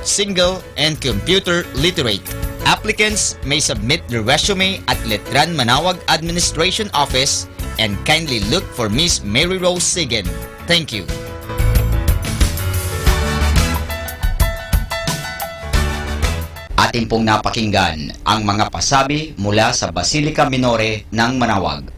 single, and computer literate. Applicants may submit their resume at Letran Manawag Administration Office and kindly look for Miss Mary Rose Sigen. Thank you. Atin pong napakinggan ang mga pasabi mula sa Basilica Minore ng Manawag.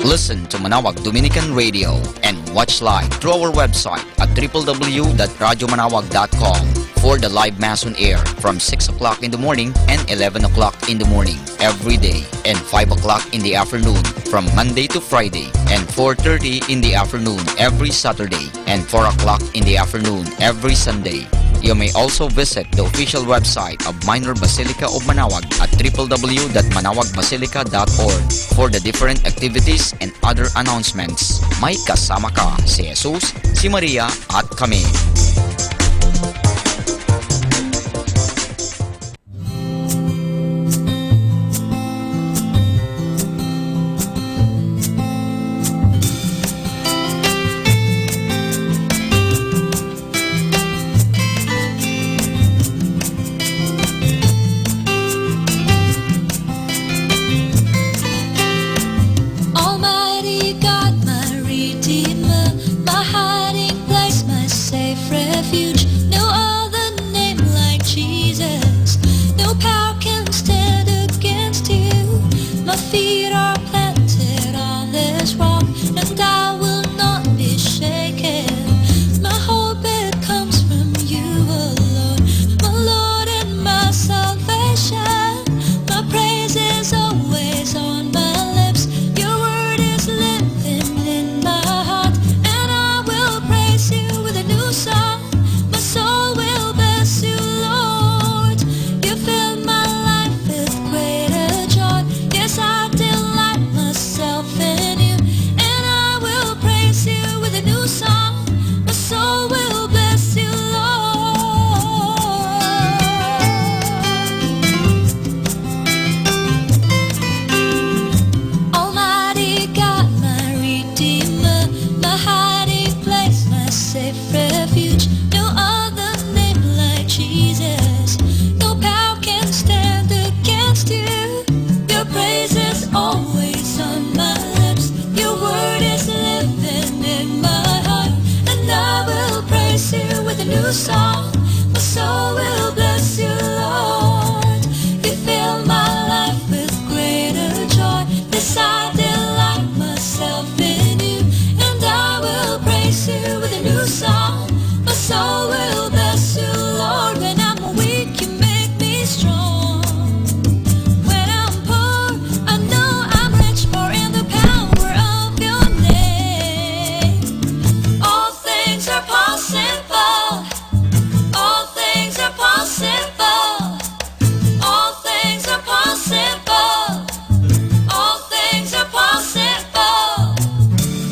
Listen to Manawag Dominican Radio and watch live through our website at www.radyomanawag.com for the live Mass on air from 6 o'clock in the morning and 11 o'clock in the morning every day and 5 o'clock in the afternoon from Monday to Friday and 4:30 in the afternoon every Saturday and 4 o'clock in the afternoon every Sunday. You may also visit the official website of Minor Basilica of Manawag at www.manawagbasilica.org for the different activities and other announcements. May kasama ka si Jesus, si Maria at kami.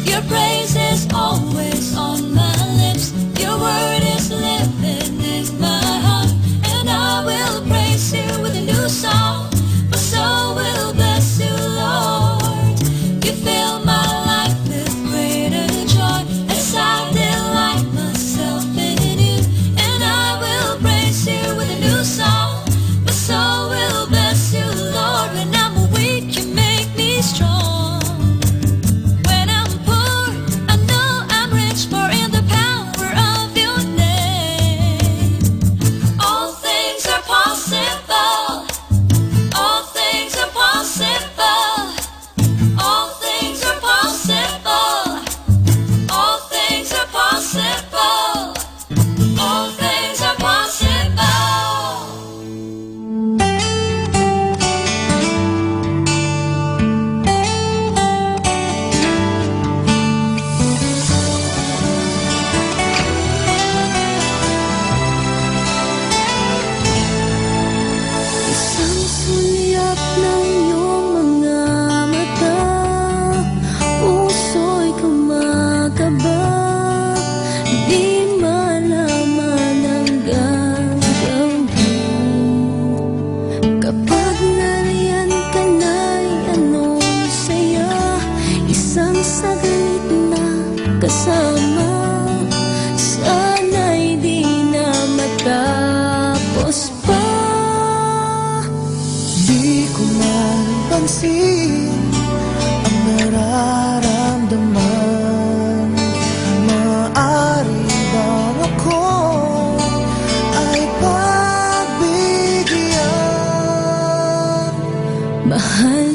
Your praise is always on my lips. Your word is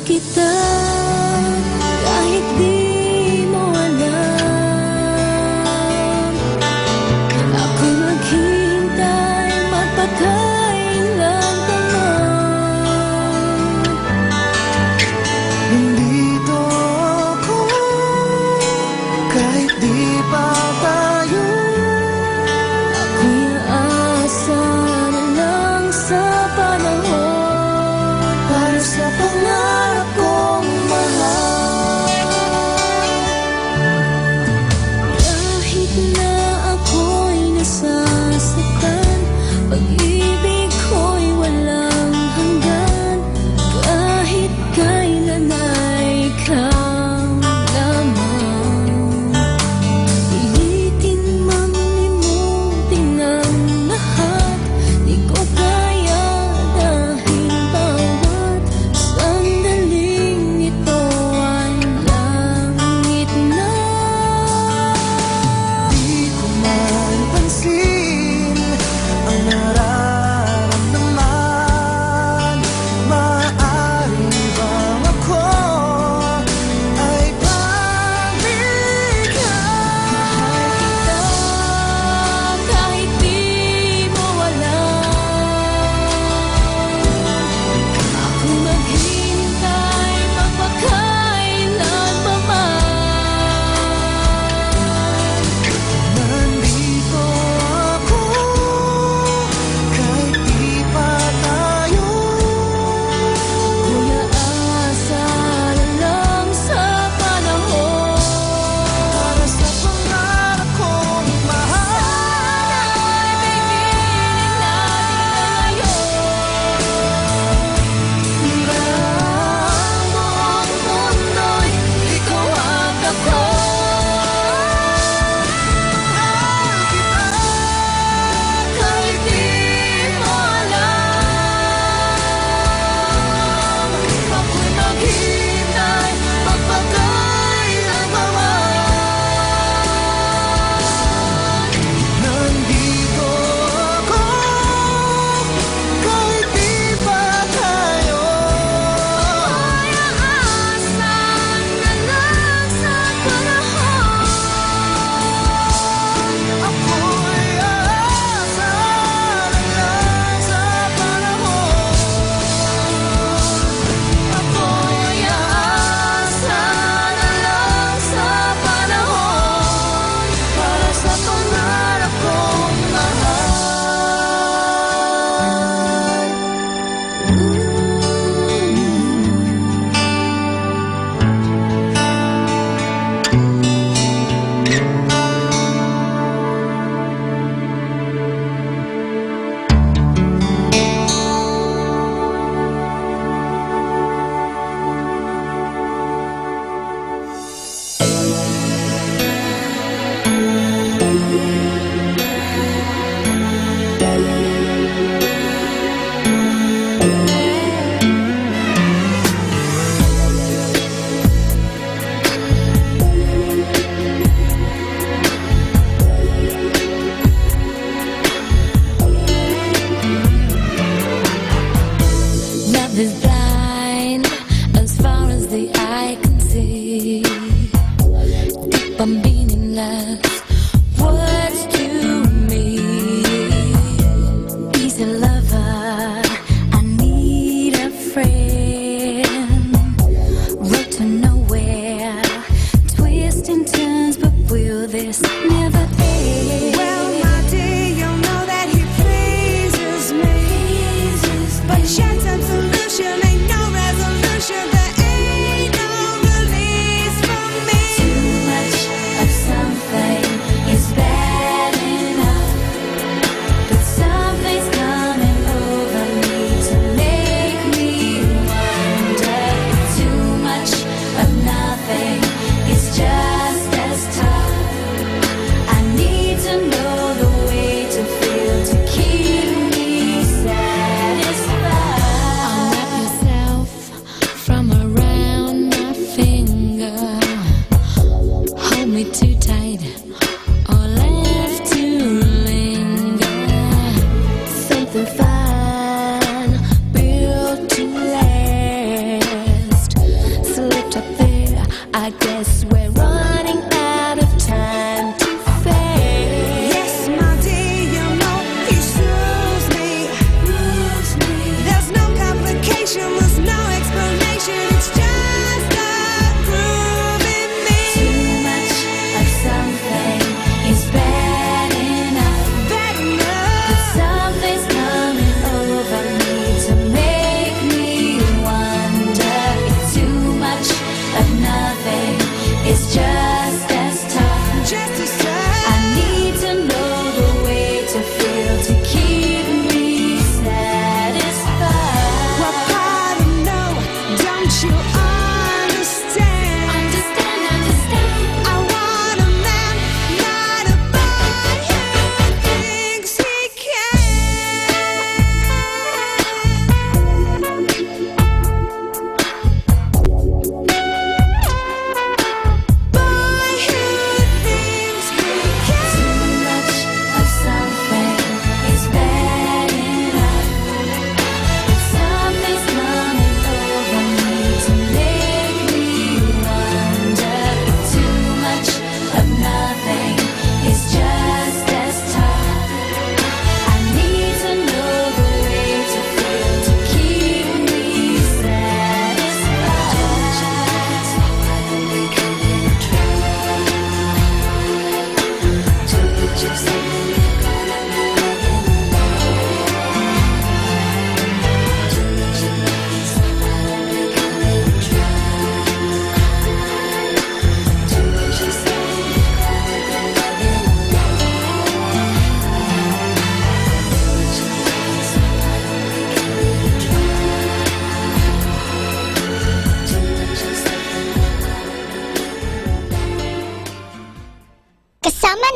kita kahit di mo alam. Ako maghihintay, magpakailan pa man. Nandito ako kahit di pa tayo. Ako'y aasa na lang sa panahon Para sa pangarap kong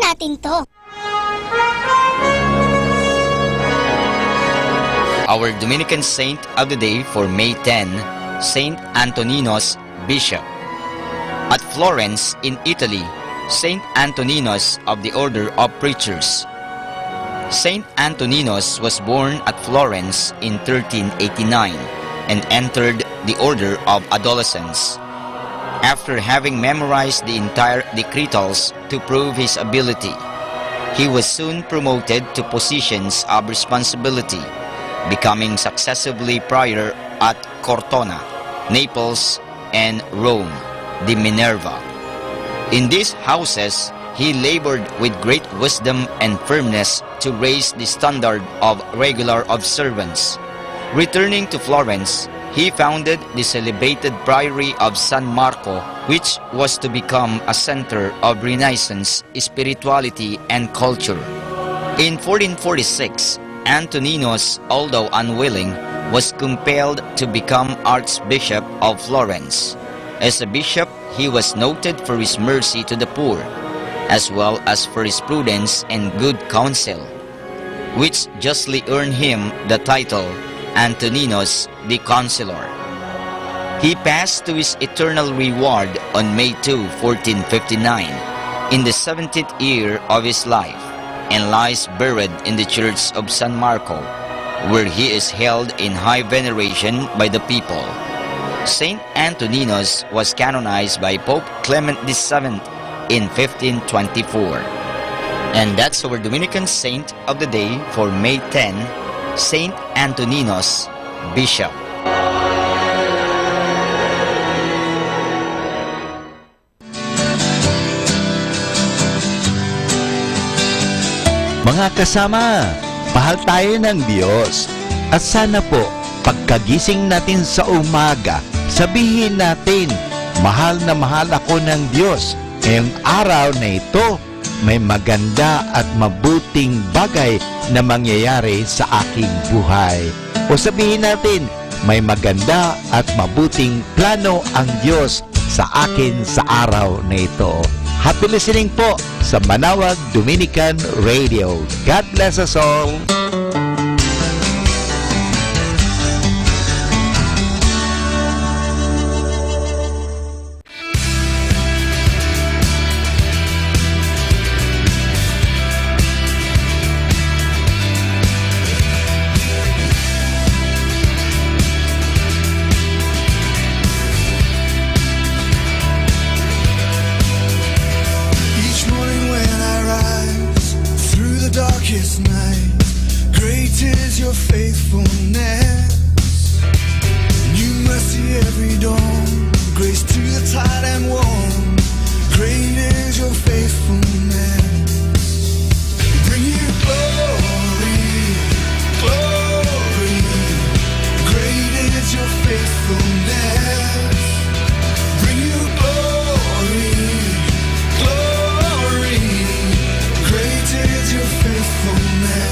natin to. Our Dominican saint of the day for May 10, Saint Antoninus, Bishop. At Florence in Italy, Saint Antoninus of the Order of Preachers. Saint Antoninus was born at Florence in 1389 and entered the Order of Adolescents. After having memorized the entire decretals to prove his ability, he was soon promoted to positions of responsibility, becoming successively prior at Cortona, Naples, and Rome, the Minerva. In these houses, he labored with great wisdom and firmness to raise the standard of regular observance. Returning to Florence, he founded the celebrated Priory of San Marco, which was to become a center of Renaissance spirituality and culture. In 1446, Antoninus, although unwilling, was compelled to become Archbishop of Florence. As a bishop, he was noted for his mercy to the poor, as well as for his prudence and good counsel, which justly earned him the title Antoninus the Counselor. He passed to his eternal reward on May 2, 1459, in the 17th year of his life, and lies buried in the church of San Marco, where he is held in high veneration by the people. Saint Antoninus was canonized by Pope Clement VII in 1524. And that's our Dominican saint of the day for May 10, Saint Antoninus, Bishop. Mga kasama, mahal tayo ng Diyos. At sana po, pagkagising natin sa umaga, sabihin natin, mahal na mahal ako ng Diyos. Ngayong araw na ito, may maganda at mabuting bagay na mangyayari sa aking buhay. O sabihin natin, may maganda at mabuting plano ang Diyos sa akin sa araw na ito. Happy listening po sa Manawag Dominican Radio. God bless us all. Each morning when I rise through the darkest night, great is your faithfulness. New mercy every dawn, grace to the tired and worn. Great is your faithfulness. Bring you glory, glory. Great is your faithfulness. Bring you glory, glory. Great is your faithfulness.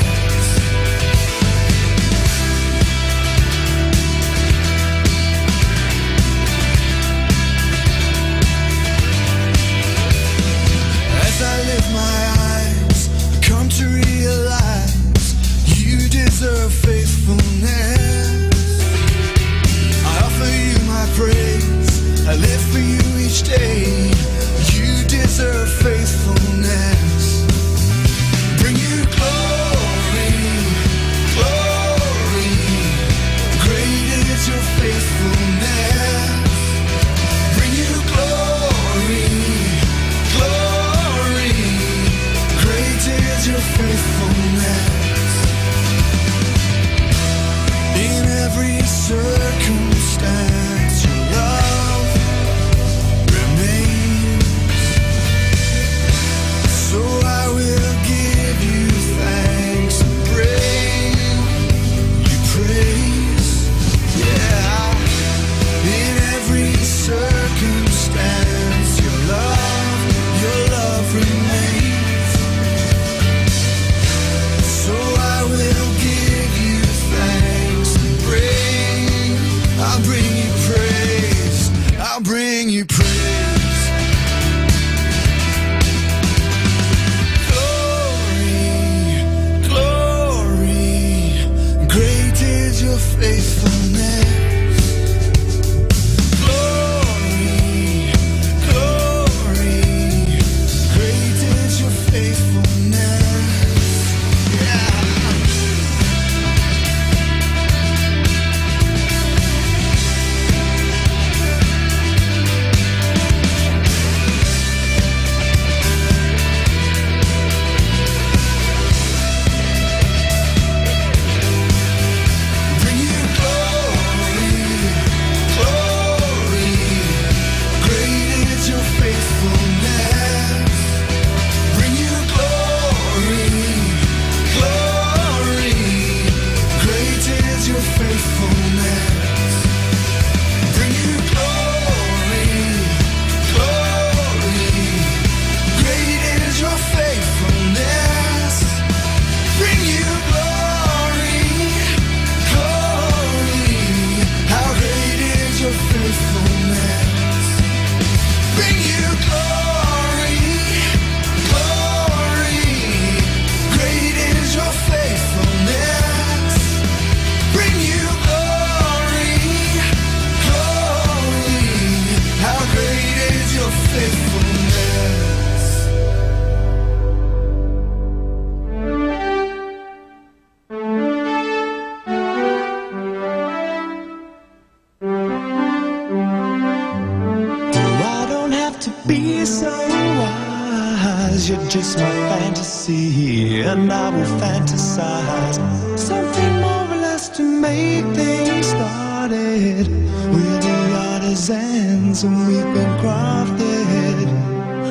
you're just my fantasy, and I will fantasize something more or less to make things started. We're the artisans and we've been crafted.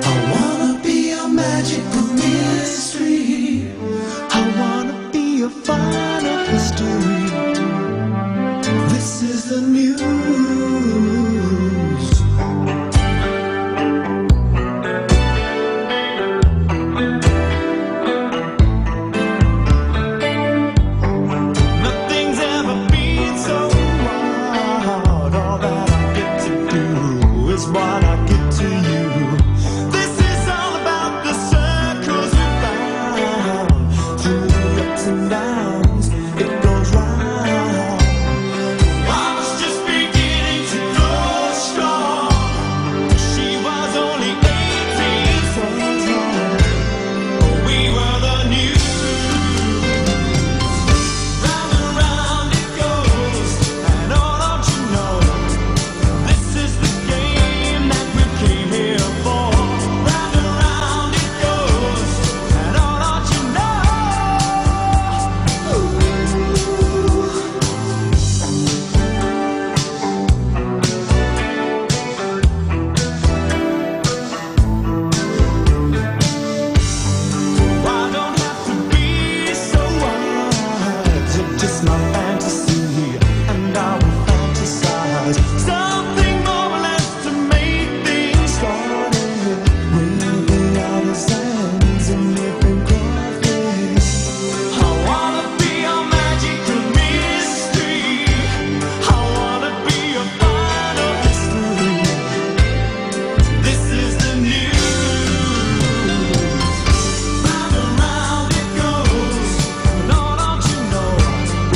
I wanna be a magical mystery. I wanna be a final history. This is the news. Nothing's ever been so hard. All that I get to do is what I get to you. This is all about the circles we found. Through the ups and downs, it goes round. I was just beginning to grow strong. She was only 18, so long. We were the news. Round and round it goes, and oh, don't you know, this is the game that we came here for. Round and round it goes, and oh, don't you know. I don't have to be so wise. You're just my fantasy, and I will fantasize something more or less to make things started. We're the artisans and we've been crafted. I wanna be a magical mystery. I wanna be a final history. This is the news. Round and round it goes, and oh, don't you know,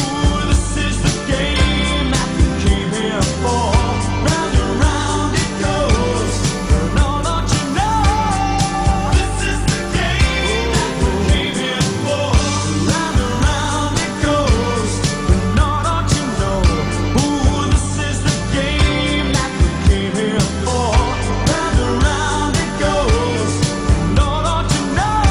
ooh, this is the game that we came here for. Round and round it goes, and oh, don't you know, this is the game that we came here for. Round and round it goes, and oh, don't you know, ooh, this is the game that we came here for. Round and round it goes, and oh, don't you know.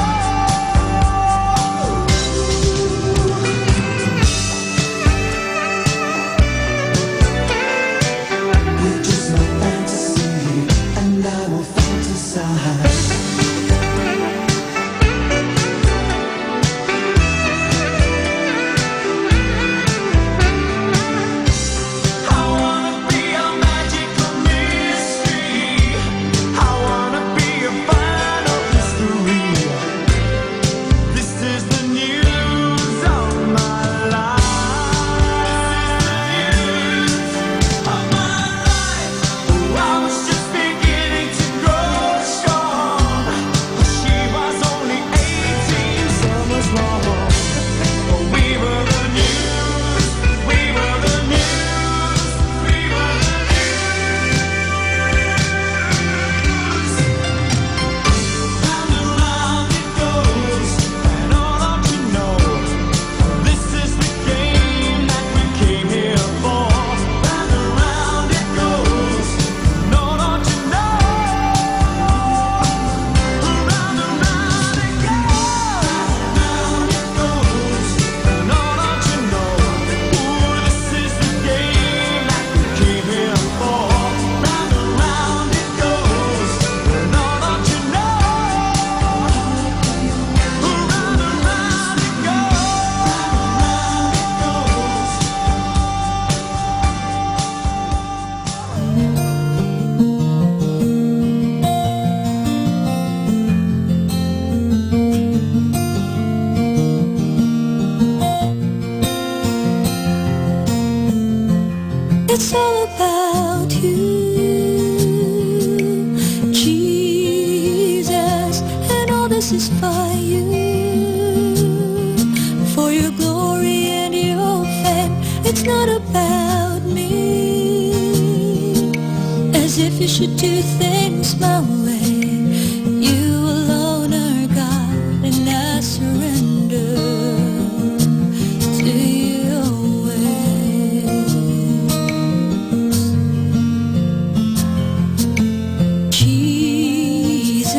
You're just my fantasy, and I will fantasize. I wanna be a magical mystery. I wanna be a final history. This is the news of my life. Of my life. Oh, I was just beginning to grow strong. She was only 18 summers long. We were the news. We were the news. We were the news. Round and round it goes, and oh, don't you know, this is the game that we came here for. Round and round it goes, and oh, don't you know. Round and round it goes, and oh, don't you know, ooh, this is the game that we came here for. Round and round it goes, and oh, don't you know. Round and round it It's all about you, Jesus, and all this is for you, for your glory and your fame. It's not about me, as if you should do things my way. You alone are God, and I surrender to your ways. Jesus,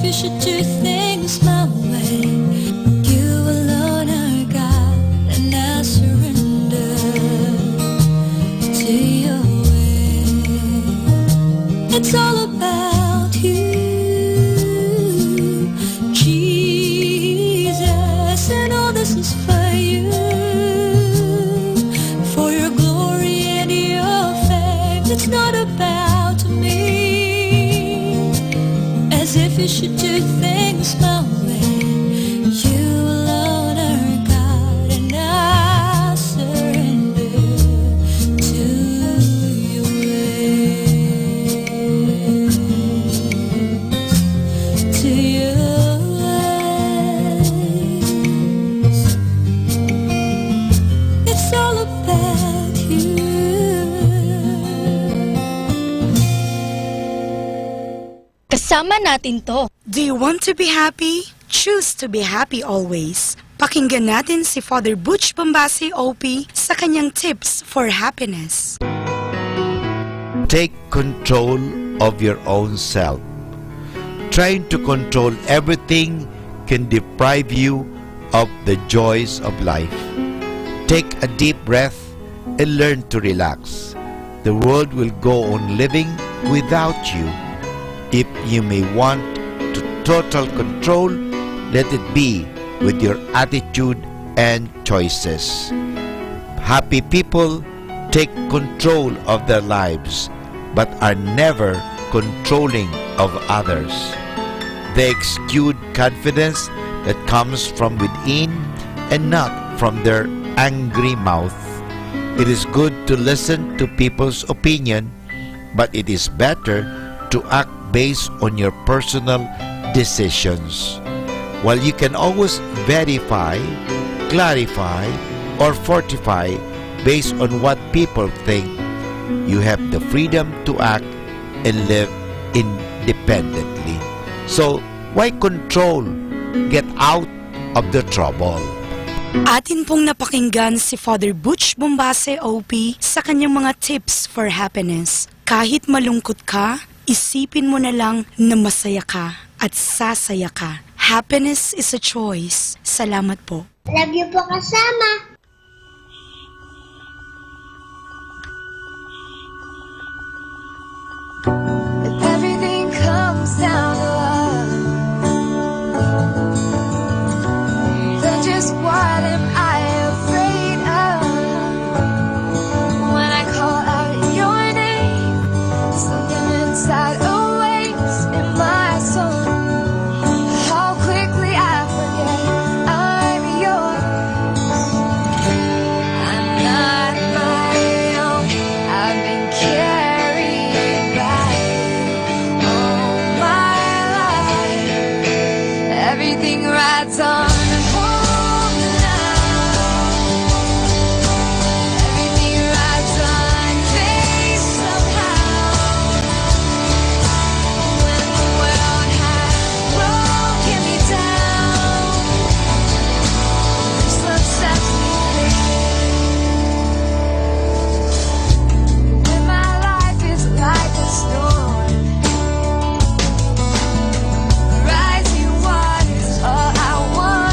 you should do things my way. You alone are God, and I surrender to your way. It's all about you, Jesus, and all this is for you, for your glory and your fame. It's not about me, as if you should do things my way. You alone are God, and I surrender to your ways, to your ways. It's all about you. Kasama natin to. Do you want to be happy? Choose to be happy always. Pakinggan natin si Father Butch Bombase OP sa kanyang tips for happiness. Take control of your own self. Trying to control everything can deprive you of the joys of life. Take a deep breath and learn to relax. The world will go on living without you. If you may want to total control, let it be with your attitude and choices. Happy people take control of their lives but are never controlling of others. They exude confidence that comes from within and not from their angry mouth. It is good to listen to people's opinion, but it is better to act based on your personal decisions. While you can always verify, clarify, or fortify based on what people think, you have the freedom to act and live independently. So, why control? Get out of the trouble. Atin pong napakinggan si Father Butch Bombase OP sa kanyang mga tips for happiness. Kahit malungkot ka, isipin mo na lang na masaya ka at sasaya ka. Happiness is a choice. Salamat po. Love you po kasama. Everything comes down to love. Then just what am I afraid of? When I call out your name, something inside awakes in my soul. How quickly I forget I'm yours. I'm not my own. I've been carried by all my life. Everything rides on hold now. Everything rides on faith somehow. When the world has broken me down, this love sets me free. When my life is like a storm, rising waters, all I want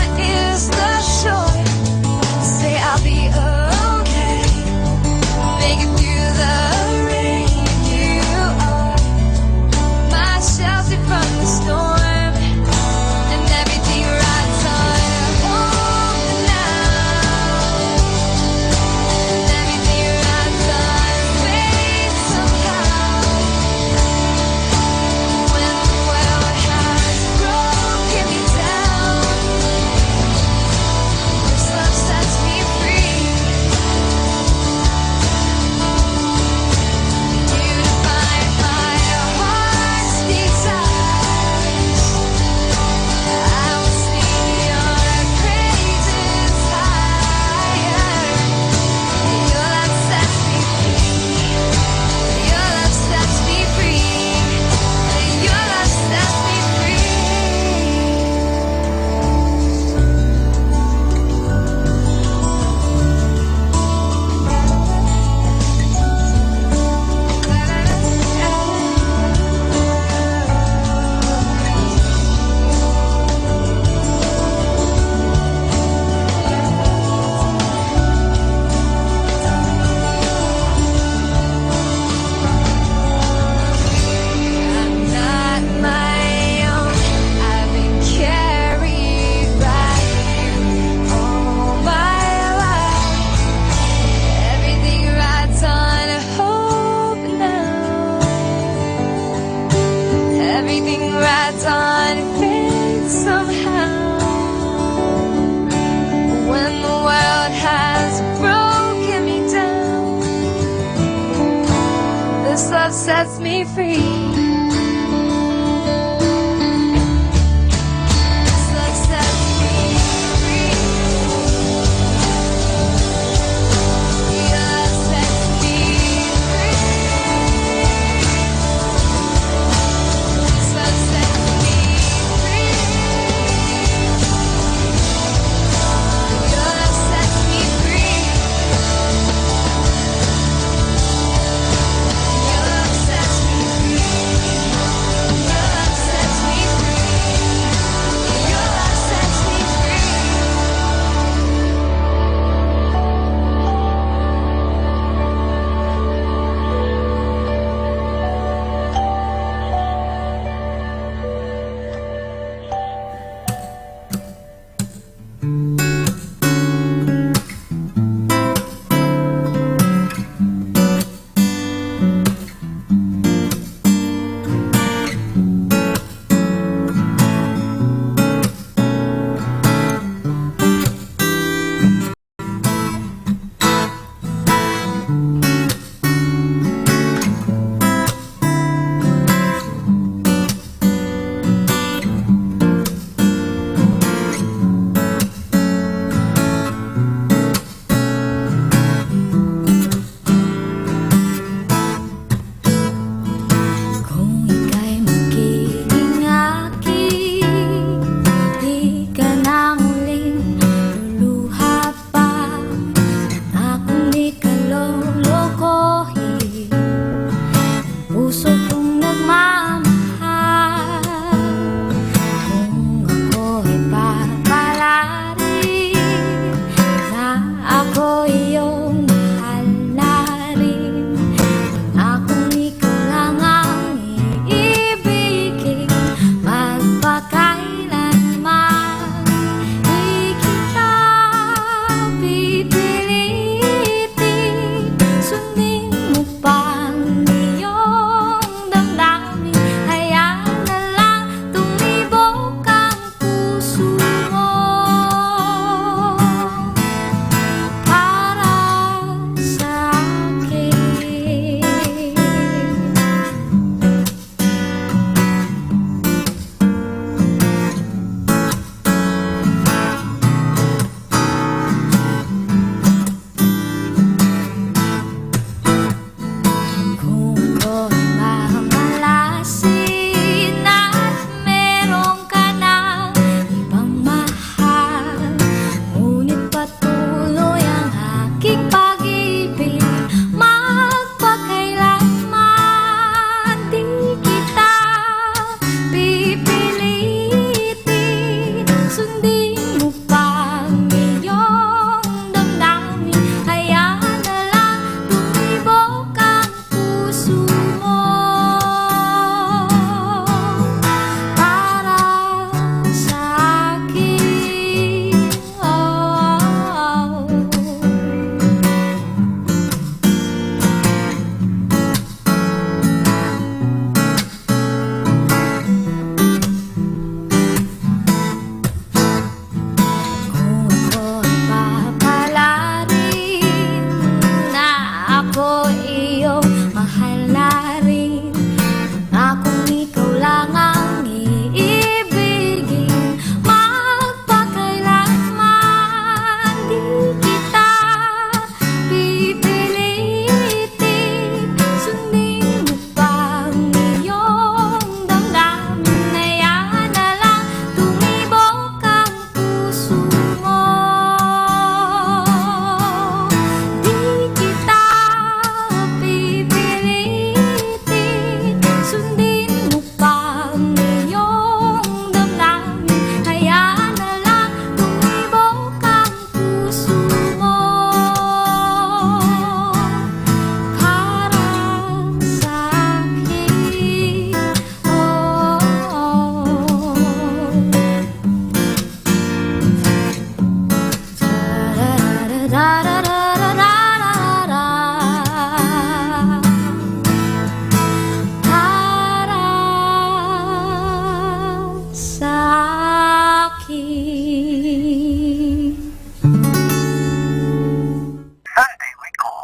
everything rides on faith somehow. When the world has broken me down, this love sets me free. This love sets me free. Your love sets me free. This love sets me free. Your love sets me free. Your love sets me free.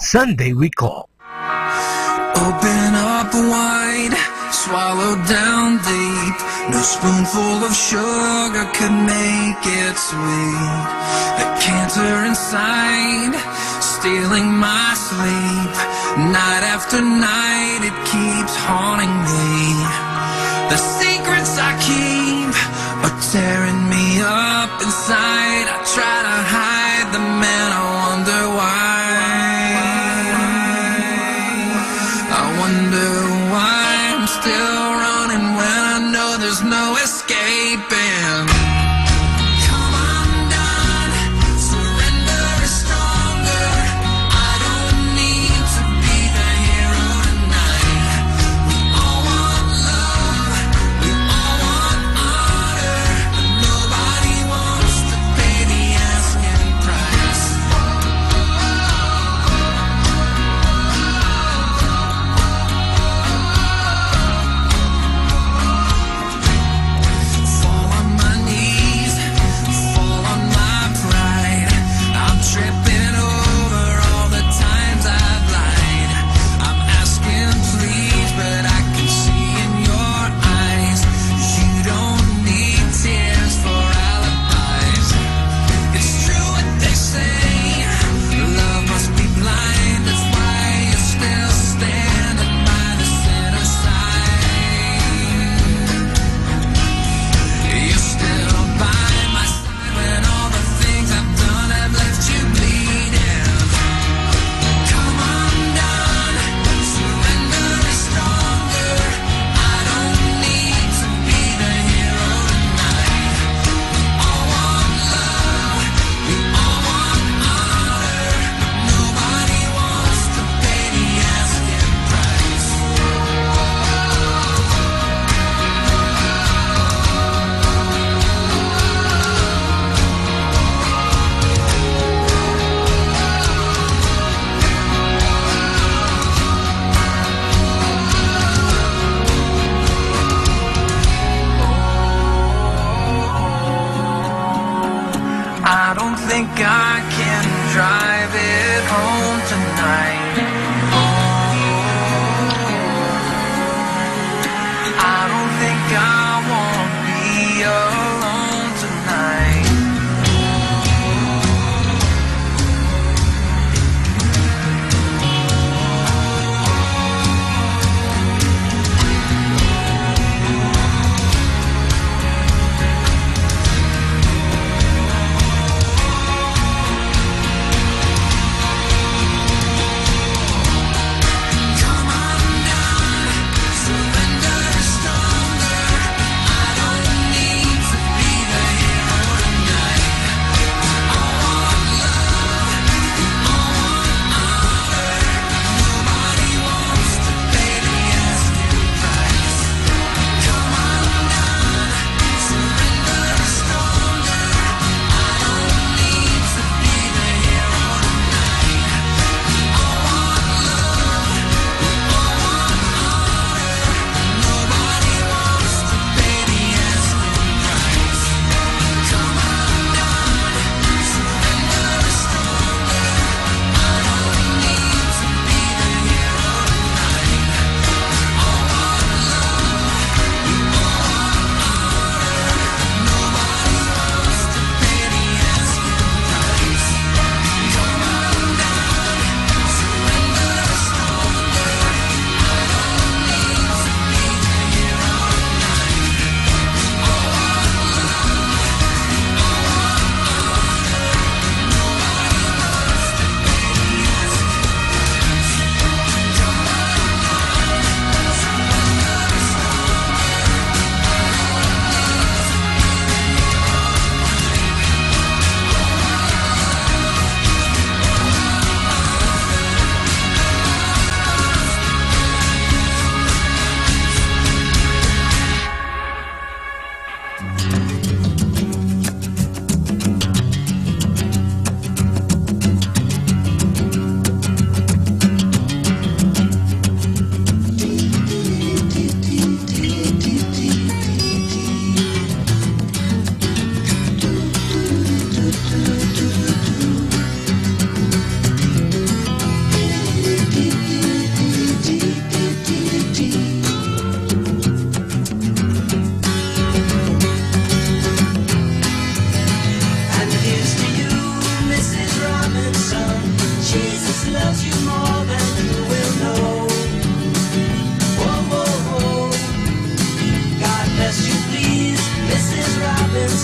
Sunday we call. Open up wide, swallow down deep. No spoonful of sugar could make it sweet. The cancer inside, stealing my sleep. Night after night, it keeps haunting me. The secrets I keep are tearing me up inside. I try to hide them and I wonder why. I wonder why I'm still running when I know there's no escaping. Come undone, surrender is stronger. I don't need to be the hero tonight. We all want love, we all want honor, but nobody wants to pay the asking price.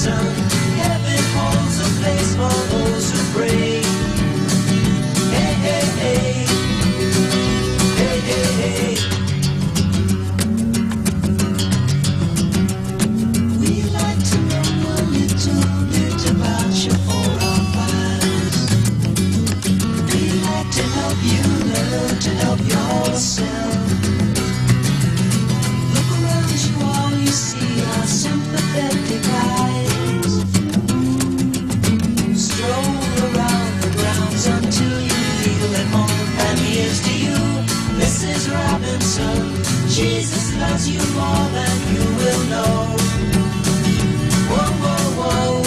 Robinson. Heaven holds a place for those who pray. Hey, hey, hey. Hey, hey, hey. We'd like to know a little bit about your forefathers. We'd like to help you learn to help yourself. Look around you, all you see are sympathetic eyes. Stroll around the grounds until you feel at home. And here's to you, Mrs. Robinson. Jesus loves you more than you will know. Whoa, whoa, whoa.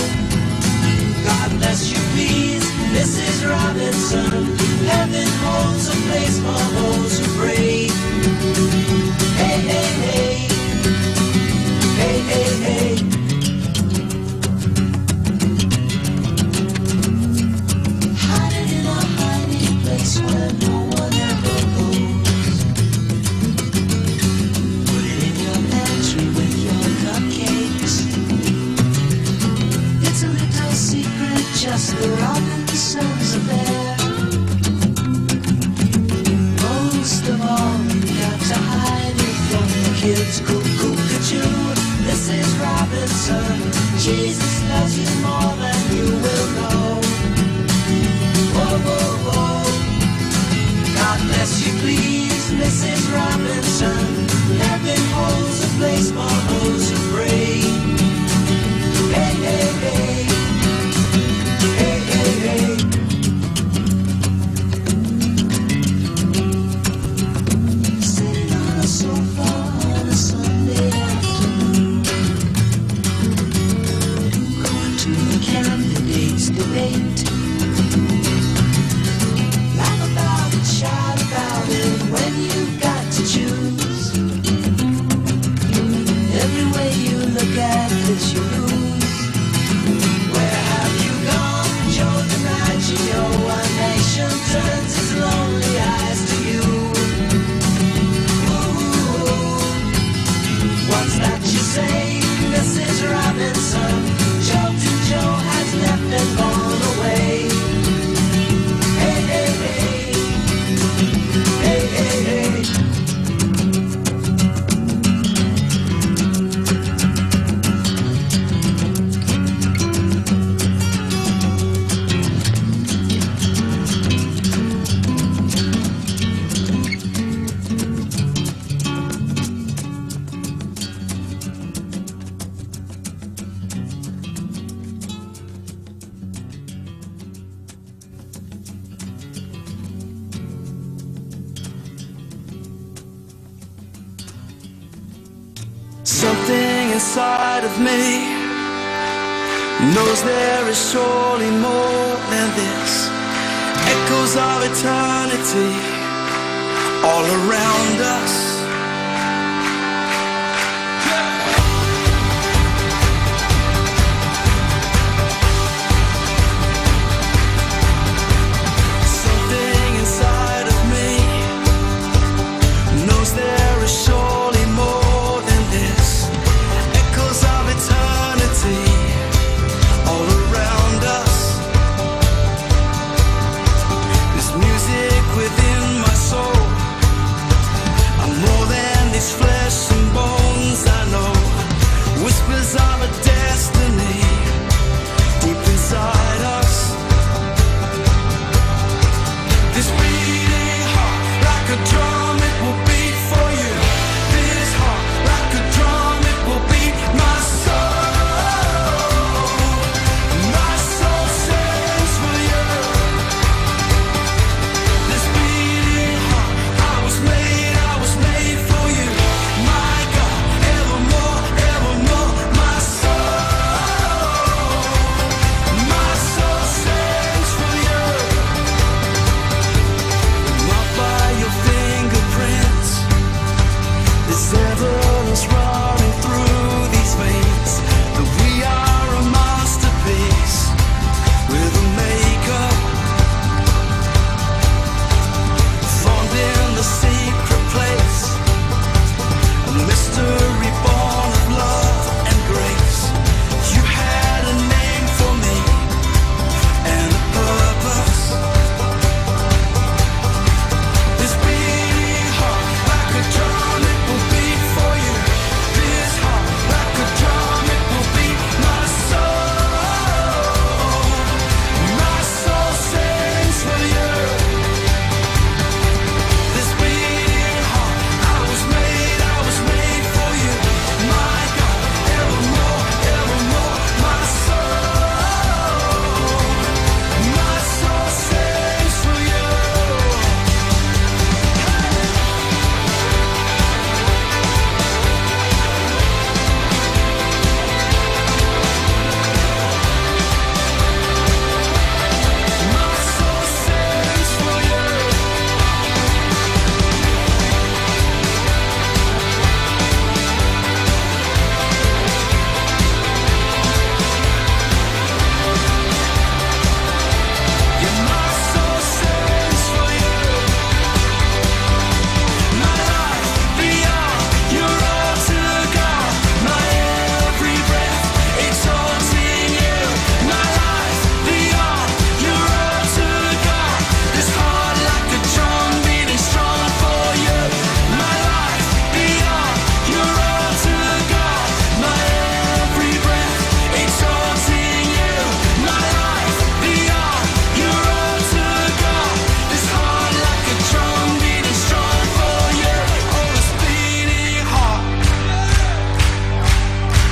God bless you, please, Mrs. Robinson. Heaven holds a place for those who pray. Hey, hey, hey. Hey, hey, hey. Hiding in a hiding place where no one ever goes. Put it in your pantry with your cupcakes. It's a little secret, just the Robinsons affair. Most of all, you got to hide it from the kids. Cuckoo-cuckoo, Mrs. Robinson. Jesus loves you more than you will know. Whoa, whoa, whoa. God bless you, please, Mrs. Robinson. Heaven holds a place for those who pray. Hey, hey, hey. Hey, hey, hey. Sitting on a sofa on a Sunday afternoon, going to the candidates' debate. Laugh about it, shout about it when you've got to choose. Every way you look at this, you lose. Where have you gone, Joe DiMaggio? A nation turns its lonely eyes to you. Ooh, what's that you say, Mrs. Robinson? Jolton Joe has left and gone away. Hey, hey, hey. Hey, hey, hey. Something inside of me knows there is surely more than this. Echoes of eternity all around us. Something inside of me knows there is surely more than this. Echoes of eternity all around us. This music within my soul, I'm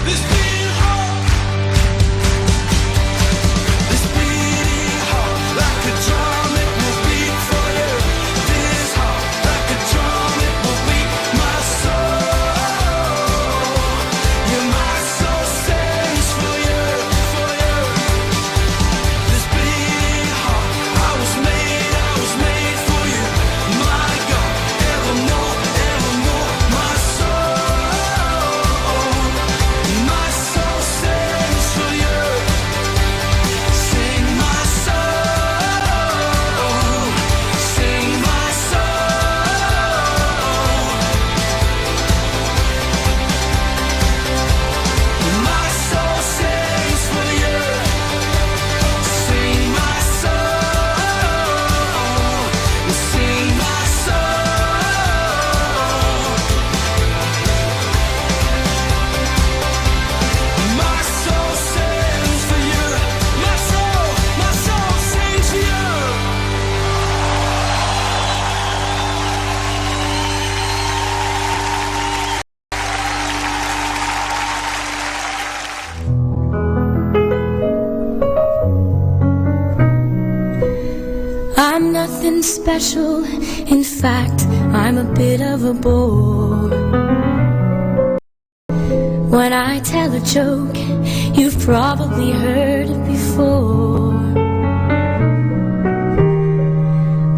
This beating heart, this beating heart, like a drum, it will beat for you. This heart, like a drum, it will beat my soul. Yeah, my soul sings for you, for you. This beating heart, I was made for you. My God, evermore, evermore, my soul sings for you. Sing my soul, sing my soul. My soul sings for you. Sing my soul, sing my soul. My soul sings for you. My soul sings for you. I'm nothing special. In fact, I'm a bit of a bore. When I tell a joke, you've probably heard it before.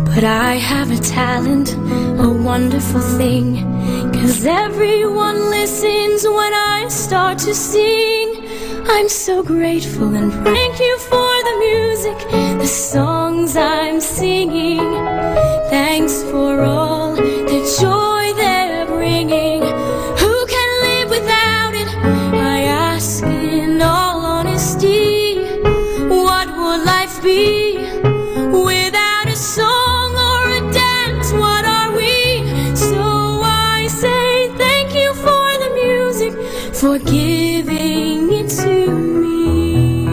But I have a talent, a wonderful thing, 'cause everyone listens when I start to sing. I'm so grateful and thank you for the music, the songs I'm singing. Thanks for all the joy they're bringing. Who can live without it? I ask in all honesty. What would life be without a song or a dance? What are we? So I say thank you for the music, for giving it to me.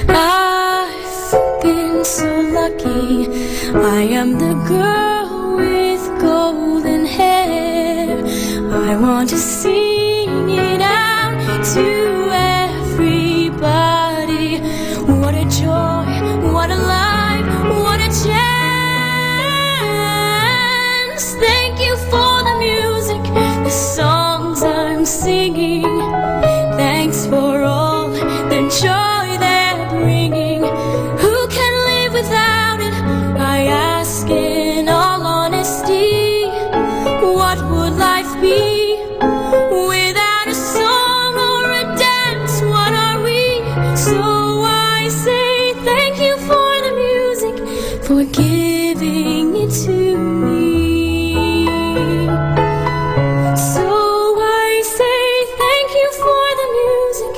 I've been so lucky. I am the girl with golden hair. I want to sing it out to everybody. What a joy, what a life, what a chance. Thank you for the music, the songs I'm singing. Thanks for all the joy they're bringing. Who can live without it? I ask in all honesty. What would life be without a song or a dance? What are we? So I say thank you for the music, for giving it to me. So I say thank you for the music,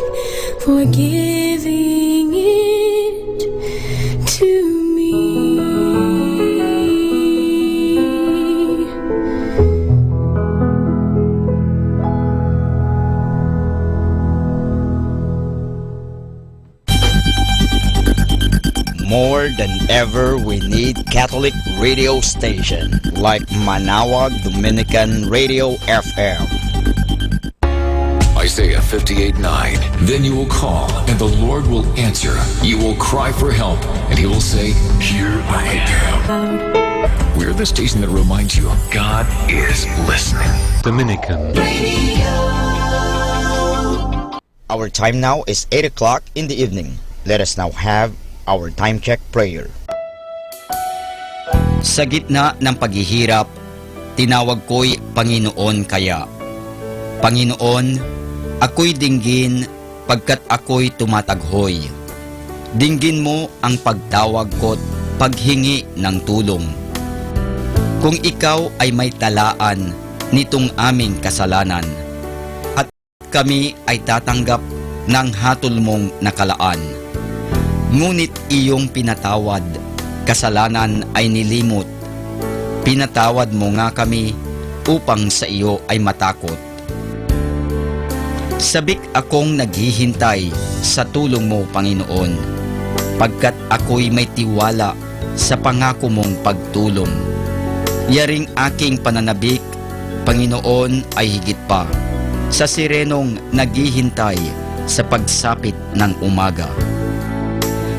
for giving it to me. More than ever, we need Catholic radio station like Manawag Dominican Radio FM. Isaiah 58:9. Then you will call, and the Lord will answer. You will cry for help, and He will say, Here I am. We're the station that reminds you God is listening. Dominican. Our time now is 8 o'clock in the evening. Let us now have our time check prayer. Sa gitna ng paghihirap, tinawag ko'y Panginoon kaya. Panginoon, ako'y dinggin pagkat ako'y tumataghoy. Dinggin mo ang pagtawag ko't paghingi ng tulong. Kung ikaw ay may talaan nitong aming kasalanan, at kami ay tatanggap ng hatol mong nakalaan. Ngunit iyong pinatawad, kasalanan ay nilimot. Pinatawad mo nga kami upang sa iyo ay matakot. Sabik akong naghihintay sa tulong mo, Panginoon, pagkat ako'y may tiwala sa pangako mong pagtulong. Yaring aking pananabik, Panginoon ay higit pa sa sirenong naghihintay sa pagsapit ng umaga.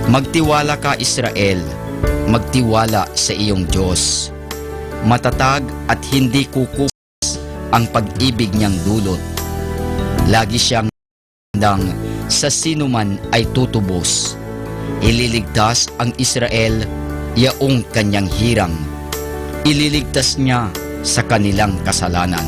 Magtiwala ka, Israel, magtiwala sa iyong Diyos. Matatag at hindi kukupas ang pag-ibig niyang dulot. Lagi siyang handang sa sinuman ay tutubos. Ililigtas ang Israel, yaong kanyang hirang. Ililigtas niya sa kanilang kasalanan.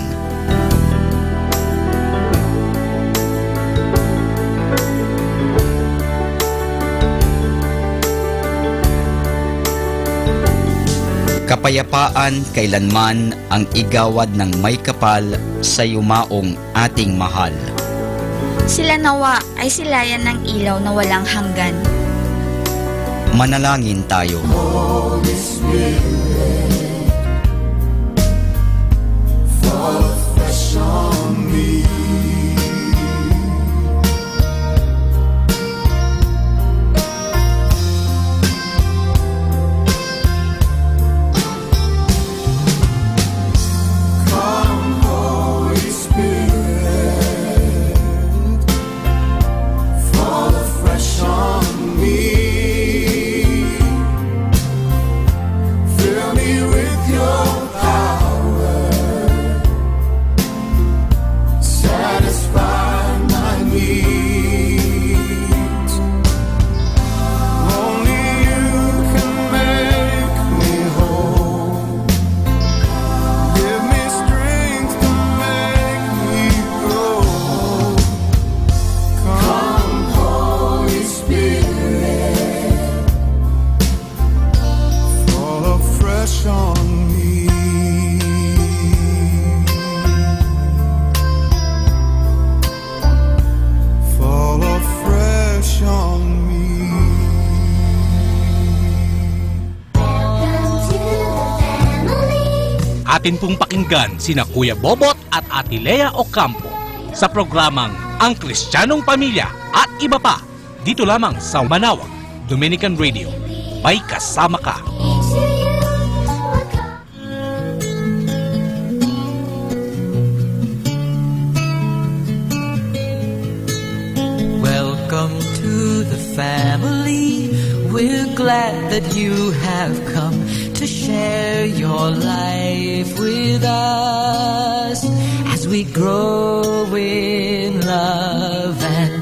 Kapayapaan kailanman ang igawad ng may kapal sa yumaong ating mahal. Sila nawa ay silayan ng ilaw na walang hanggan. Manalangin tayo. Atin pong pakinggan sina Kuya Bobot at Ate Lea Ocampo sa programang Ang Kristiyanong Pamilya at iba pa dito lamang sa Manawag Dominican Radio. May kasama ka. Welcome to the family. We're glad that you have come to share your life with us as we grow in love, and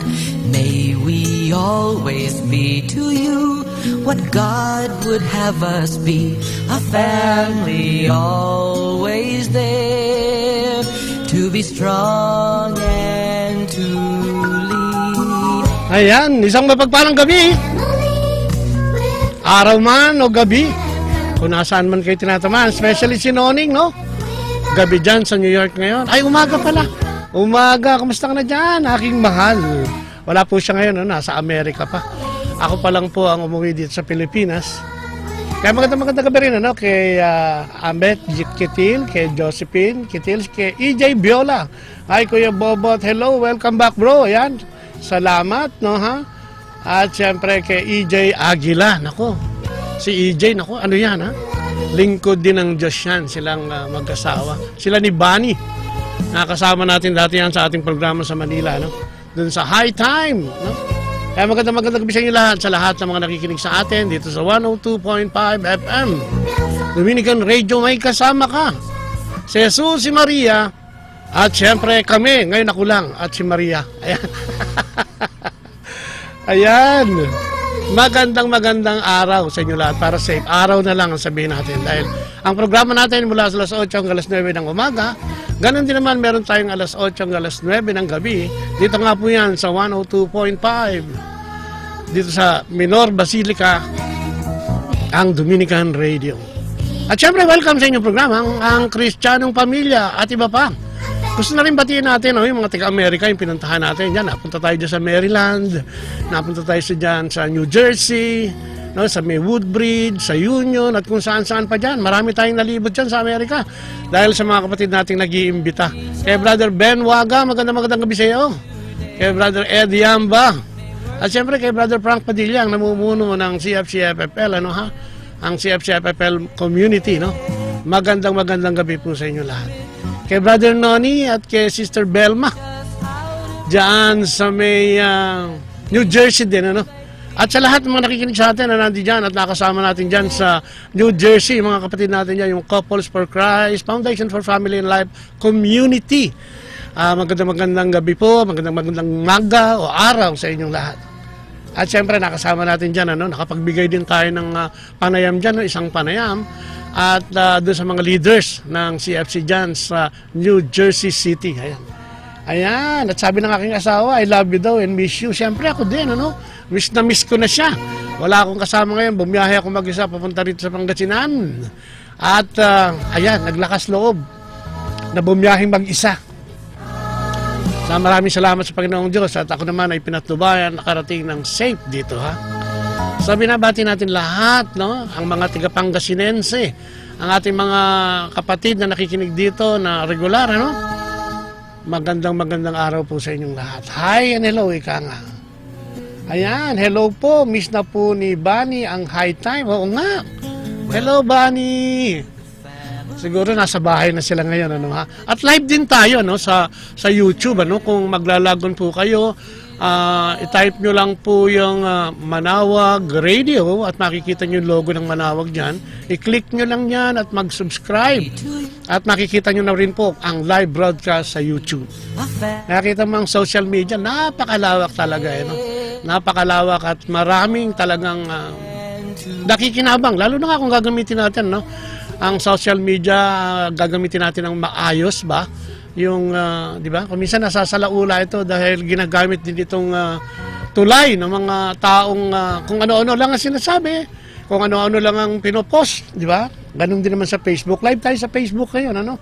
may we always be to you what God would have us be, a family always there to be strong and to lead. Ayan, isang mapagpalang gabi. Araw man o gabi, kung nasaan man kayo tinatamaan, especially si Noning, no? Gabi dyan sa New York ngayon. Ay, umaga pala. Umaga, kamusta ka na dyan, aking mahal? Wala po siya ngayon, no? Nasa Amerika pa. Ako pa lang po ang umuwi dito sa Pilipinas. Kaya maganda gabi rin, ano? Kay Ambet Kitil, kay Josephine Kitil, kay EJ Biola. Hi, Kuya Bobot. Hello, welcome back, bro. Ayan. Salamat, no, ha? At siyempre kay EJ Aguila. Nako, si EJ, nako, ano yan, ha? Lingkod din ng Diyos yan, silang mag-asawa. Sila ni Bunny. Nakasama natin dati yan sa ating programa sa Manila, no? Doon sa High Time, no? Kaya maganda gabi sa inyo lahat, sa lahat ng mga nakikinig sa atin dito sa 102.5 FM. Dominican Radio, may kasama ka. Si Jesus, si Maria, at siyempre kami, ngayon ako lang, at si Maria. Ayan. Ayan. Magandang araw sa inyo lahat, para safe. Araw na lang ang sabihin natin dahil ang programa natin mula sa alas 8 hanggang alas 9 ng umaga. Ganon din naman, meron tayong alas 8 hanggang alas 9 ng gabi. Dito nga po yan sa 102.5. Dito sa Minor Basilica, ang Dominican Radio. At syempre, welcome sa inyong programa, ang Kristiyanong Pamilya at iba pa. Gusto na rin batiin natin, yung mga taga-Amerika, yung pinuntahan natin. Yan, napunta tayo dyan sa Maryland, napunta tayo dyan sa New Jersey, no, sa May Woodbridge, sa Union, at kung saan-saan pa dyan. Marami tayong nalibot dyan sa Amerika dahil sa mga kapatid nating nag-iimbita. Kay Brother Ben Waga, magandang gabi sa iyo. Kay Brother Ed Yamba. At siyempre kay Brother Frank Padilla, ang namumuno ng CFCFFL, ang CFCFFL community, no? Magandang gabi po sa inyo lahat. kay Brother Noni at kay Sister Belma. Diyan sa may New Jersey din, ano? At sa lahat ng mga nakikinig sa atin na nandiyan at nakasama natin dyan sa New Jersey, mga kapatid natin dyan, yung Couples for Christ, Foundation for Family and Life Community. Magandang gabi po, magandang maga o araw sa inyong lahat. At syempre nakasama natin dyan, ano, nakapagbigay din tayo ng panayam dyan, no, isang panayam. At doon sa mga leaders ng CFC dyan sa New Jersey City. Ayan. At sabi ng aking asawa, I love you daw and miss you. Siyempre ako din, ano? Miss na miss ko na siya. Wala akong kasama ngayon. Bumiyahe ako mag-isa papunta rito sa Pangasinan. At ayan, naglakas loob na bumiyaheng mag-isa. Maraming salamat sa Panginoong Diyos at ako naman ay pinatnubayan nakarating ng safe dito, ha. So binabati natin lahat, no? Ang mga tiga Pangasinense, ang ating mga kapatid na nakikinig dito na regular, ano? Magandang araw po sa inyong lahat. Hi and hello, ika nga. Ayan, hello po. Miss na po ni Bunny ang high time. Oo nga. Hello, Bunny. Siguro nasa bahay na sila ngayon, ano, ha? At live din tayo, no, sa YouTube, ano? Kung maglalagon po kayo, i-type nyo lang po yung Manawag Radio at makikita nyo yung logo ng Manawag dyan. I-click nyo lang yan at mag-subscribe. At makikita nyo na rin po ang live broadcast sa YouTube. Nakikita mo ang social media, napakalawak talaga. No? Napakalawak at maraming talagang nakikinabang. Lalo na kung gagamitin natin, no? Ang social media, gagamitin natin ng maayos ba? Yung, di ba? Kung minsan nasasalaula ito dahil ginagamit din itong tulay ng mga taong kung ano-ano lang ang sinasabi, kung ano-ano lang ang pinopost, di ba? Ganun din naman sa Facebook. Live tayo sa Facebook ngayon, ano?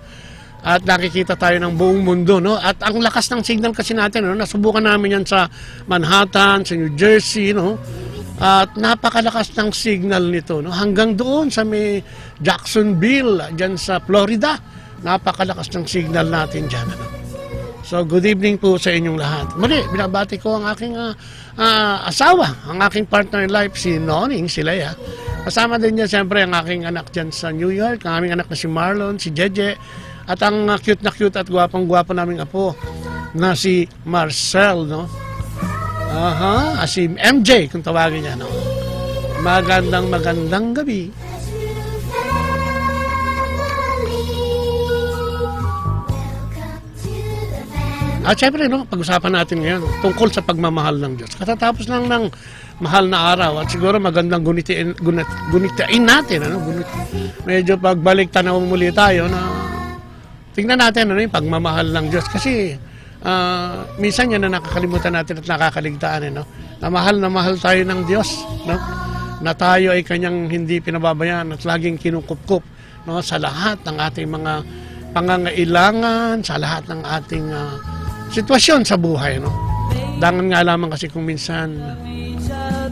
At nakikita tayo ng buong mundo, no? At ang lakas ng signal kasi natin, no? Nasubukan namin yan sa Manhattan, sa New Jersey, no? At napakalakas ng signal nito, no? Hanggang doon sa may Jacksonville, dyan sa Florida, napakalakas ng signal natin dyan, ano? So, good evening po sa inyong lahat. Muli, binabati ko ang aking asawa, ang aking partner in life, si Noning, si Leia. Kasama din niya, siyempre, ang aking anak dyan sa New York, ang aming anak na si Marlon, si Jeje, at ang cute na cute at gwapang-gwapo naming apo na si Marcel, no? Si MJ, kung tawagin niya, no? Magandang gabi. At syempre, no, pag-usapan natin ngayon tungkol sa pagmamahal ng Diyos. Katatapos lang ng mahal na araw at siguro magandang gunitain natin. Ano? Medyo pagbalik tanaw muli tayo na tingnan natin ano, yung pagmamahal ng Diyos. Kasi minsan yan na nakakalimutan natin at nakakaligtaan. No? Na mahal tayo ng Diyos. No? Na tayo ay kanyang hindi pinababayaan at laging kinukupkup, no? Sa lahat ng ating mga pangangailangan, sa lahat ng ating sitwasyon sa buhay, no? Dangan nga lamang kasi kung minsan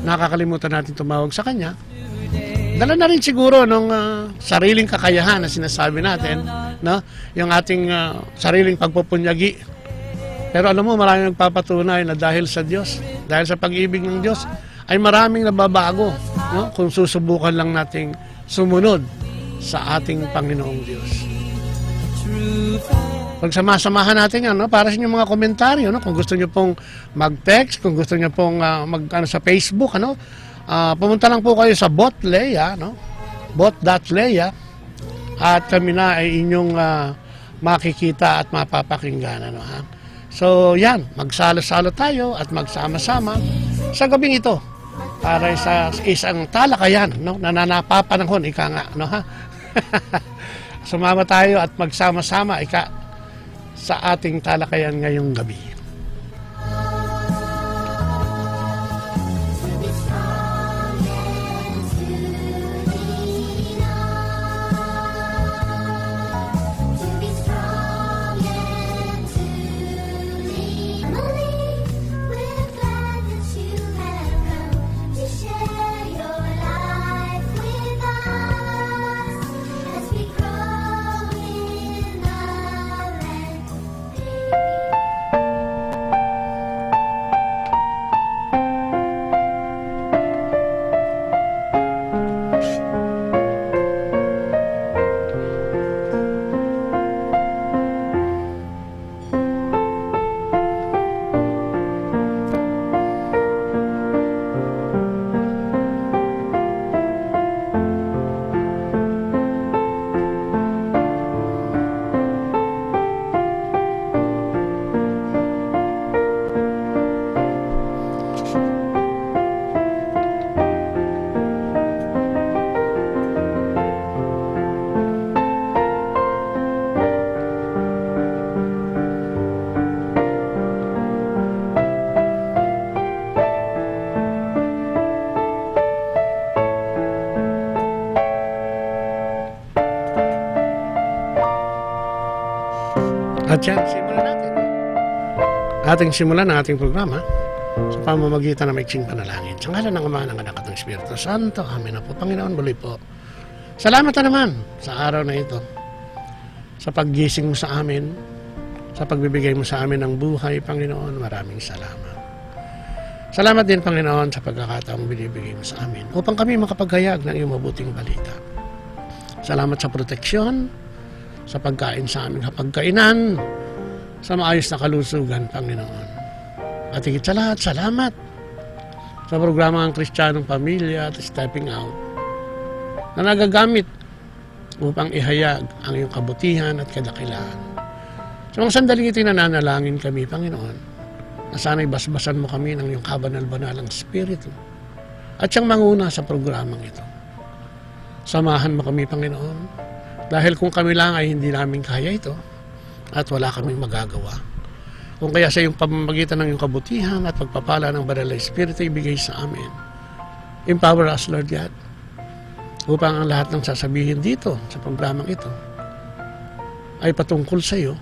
nakakalimutan natin tumawag sa Kanya. Dala na rin siguro nung sariling kakayahan na sinasabi natin, no? Yung ating sariling pagpupunyagi. Pero alam mo, maraming nagpapatunay na dahil sa Diyos, dahil sa pag-ibig ng Diyos, ay maraming nababago, no? Kung susubukan lang nating sumunod sa ating Panginoong Diyos. Pagsama-samahan natin yan, no? Para sa inyong mga komentaryo, no? Kung gusto nyo pong mag-text, kung gusto nyo pong sa Facebook, ano? Pumunta lang po kayo sa bot.leia, no? bot.leia, at kami na ay inyong makikita at mapapakinggan, ano, ha? So yan, magsalo-salo tayo at magsama-sama sa gabing ito para sa isang talakayan, no? Na napapanahon, ika nga, no, ha? Sumama tayo at magsama-sama sa ating talakayan ngayong gabi. At yan, simulan natin. Ating simulan ang ating programa sa pamamagitan ng maiksing panalangin. Sa ngalan ng Ama, ng Anak at ng Espiritu Santo. Amen na po. Panginoon, muli po. Salamat na naman sa araw na ito. Sa paggising mo sa amin, sa pagbibigay mo sa amin ng buhay, Panginoon, maraming salamat. Salamat din, Panginoon, sa pagkakataong binibigay mo sa amin upang kami makapaghayag ng iyong mabuting balita. Salamat sa proteksyon, sa pagkain sa aming hapagkainan, sa maayos na kalusugan, Panginoon. At higit sa lahat, salamat sa programa ng Kristiyanong Pamilya at Stepping Out na nagagamit upang ihayag ang iyong kabutihan at kadakilaan. Sa mga sandaling ito, nananalangin kami, Panginoon, na sana'y basbasan mo kami ng iyong kabanal-banalang Espiritu at siyang manguna sa programang ito. Samahan mo kami, Panginoon, dahil kung kami lang ay hindi namin kaya ito at wala kaming magagawa. Kung kaya sa iyong pamamagitan ng iyong kabutihan at pagpapala ng Banal na Espiritu ibigay sa amin. Empower us, Lord God, upang ang lahat ng sasabihin dito sa programang ito ay patungkol sa iyo,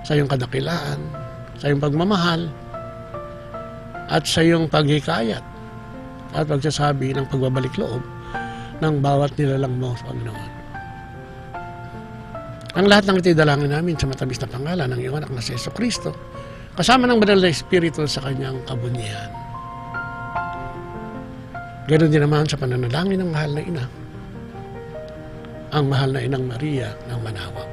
sa iyong kadakilaan, sa iyong pagmamahal, at sa iyong paghikayat at pagsasabi ng pagbabalik loob ng bawat nilalang mo, Panginoon. Ang lahat ng ito'y dalangin namin sa matabis na pangalan ng iyong anak na si Jesucristo, kasama ng Banal na Espiritu sa kanyang kabutihan. Ganon din naman sa pananalangin ng mahal na ina, ang mahal na inang Maria ng Manawag.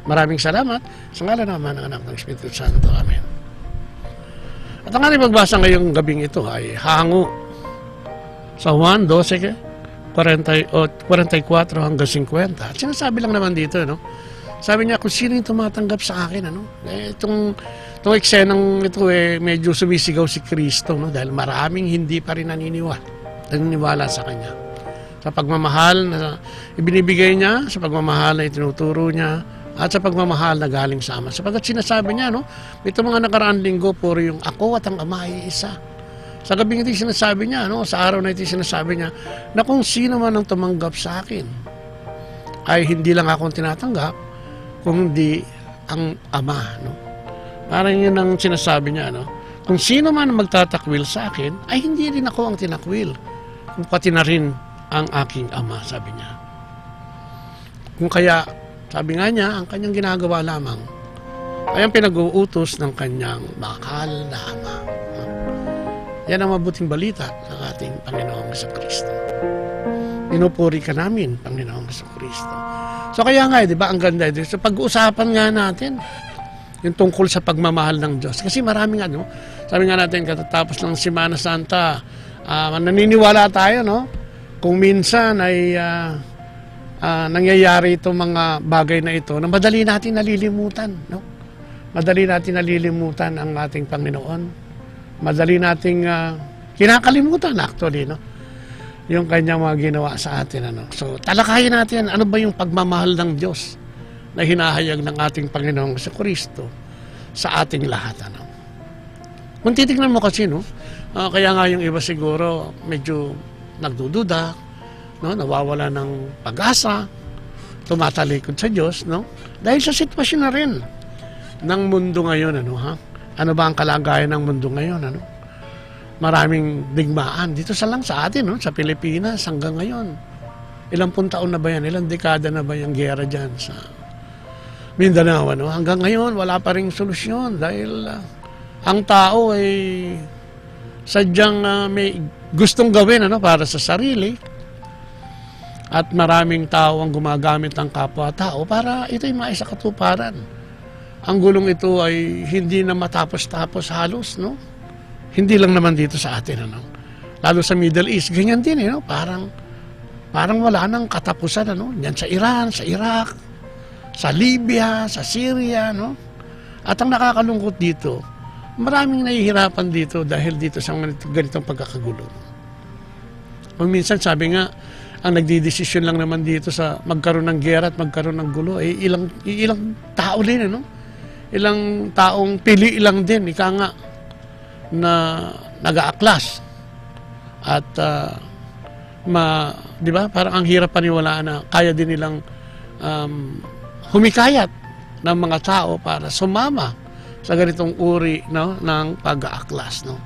Maraming salamat sa ngalan naman ng anak ng Espiritu Santo. Amen. At ang ating magbasa ngayong gabing ito ay hango sa Juan 12:44 hanggang 50. At sinasabi lang naman dito, no? Sabi niya, kung sino yung tumatanggap sa akin, ano? Itong eksenang ito, medyo sumisigaw si Kristo, no? Dahil maraming hindi pa rin naniniwala sa Kanya. Sa pagmamahal na ibinibigay niya, sa pagmamahal na itinuturo niya, at sa pagmamahal na galing sa Ama. Sapagkat sinasabi niya, no? Ito mga nakaraang linggo, puro yung ako at ang Ama ay isa. Sa gabing ito sinasabi niya, no? Sa araw na ito sinasabi niya, na kung sino man ang tumanggap sa akin, ay hindi lang akong tinatanggap, kundi ang Ama, no? Parang yun ang sinasabi niya, no? Kung sino man magtatakwil sa akin, ay hindi rin ako ang tinakwil, kung pati na rin ang aking Ama, sabi niya. Kung kaya, sabi nga niya, ang kanyang ginagawa lamang ay ang pinag-uutos ng kanyang bakal na Ama. Yan ang mabuting balita ng ating Panginoong Jesucristo. Pinupuri ka namin, Panginoong Jesucristo. So kaya nga, di ba, ang ganda ito. So pag-uusapan nga natin yung tungkol sa pagmamahal ng Diyos. Kasi maraming sabi nga natin, katatapos ng Semana Santa, naniniwala tayo, no? Kung minsan ay nangyayari itong mga bagay na ito, na madali natin nalilimutan, no? Madali natin nalilimutan ang ating Panginoon. Madali nating kinakalimutan actually, no? Yung kanyang mga ginawa sa atin, ano. So, talakayin natin, ano ba yung pagmamahal ng Diyos na hinahayag ng ating Panginoong Jesucristo sa ating lahat, ano. Kung titignan mo kasi, no, kaya nga yung iba siguro medyo nagdududa, no, nawawala ng pag-asa, tumatalikod sa Diyos, no? Dahil sa sitwasyon na rin ng mundo ngayon, ano, ha? Ano ba ang kalagayan ng mundo ngayon, ano? Maraming digmaan dito sa atin, no? Sa Pilipinas hanggang ngayon. Ilang pung taon na ba yan? Ilang dekada na ba yung giyera dyan sa Mindanao, ano? Hanggang ngayon, wala pa ring solusyon dahil ang tao ay sadyang may gustong gawin, ano, para sa sarili. At maraming tao ang gumagamit ng kapwa-tao para ito'y maisakatuparan. Ang gulong ito ay hindi na matapos-tapos halos, no? Hindi lang naman dito sa atin, ano? Lalo sa Middle East, ganyan din, no? Parang wala nang katapusan, ano? Yan sa Iran, sa Iraq, sa Libya, sa Syria, no? At ang nakakalungkot dito, maraming nahihirapan dito dahil dito sa ganitong pagkakagulo. Kung minsan, sabi nga, ang nagdidesisyon lang naman dito sa magkaroon ng gera at magkaroon ng gulo, ay ilang tao din, ano? Ilang taong pili lang din, ika nga, na nag-aaklas. At, di ba? Parang ang hirap paniwalaan na kaya din nilang humikayat ng mga tao para sumama sa ganitong uri, no, ng pag-aaklas, no.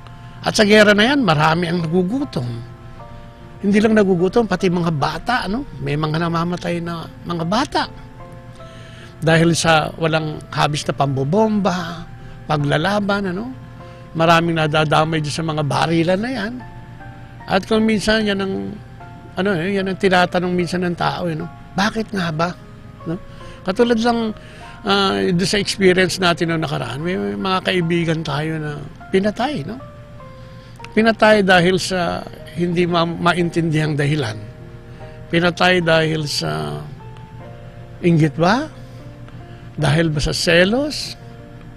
At sa gera na yan, marami ang nagugutom. Hindi lang nagugutom, pati mga bata, no? May mga namamatay na mga bata. Dahil sa walang habis na pambobomba, paglalaban, ano? Maraming nadadamay dyan sa mga barilan na yan. At kung minsan yan ang, yan ang tinatanong minsan ng tao, no? Bakit nga ba? No? Katulad lang doon sa experience natin noong nakaraan, may mga kaibigan tayo na pinatay, no? Pinatay dahil sa hindi maintindihang dahilan. Pinatay dahil sa inggit ba? Dahil ba sa selos?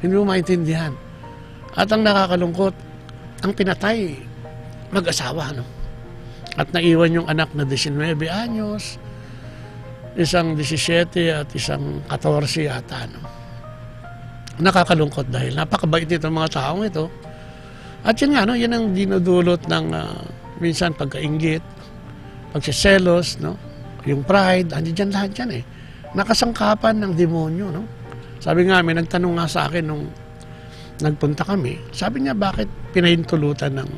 Hindi mo maintindihan. At ang nakakalungkot, ang pinatay, mag-asawa, no? At naiwan yung anak na 19 anyos, isang 17 at isang 14 yata, no? Nakakalungkot dahil napakabait nito mga taong ito. At yun nga, no? Yan ang dinudulot ng minsan pagkainggit, pagsiselos, no? Yung pride, andiyan lahat yan eh. Nakasangkapan ng demonyo, no? Sabi nga, may nagtanong nga sa akin nung nagpunta kami, sabi niya, bakit pinahintulutan ng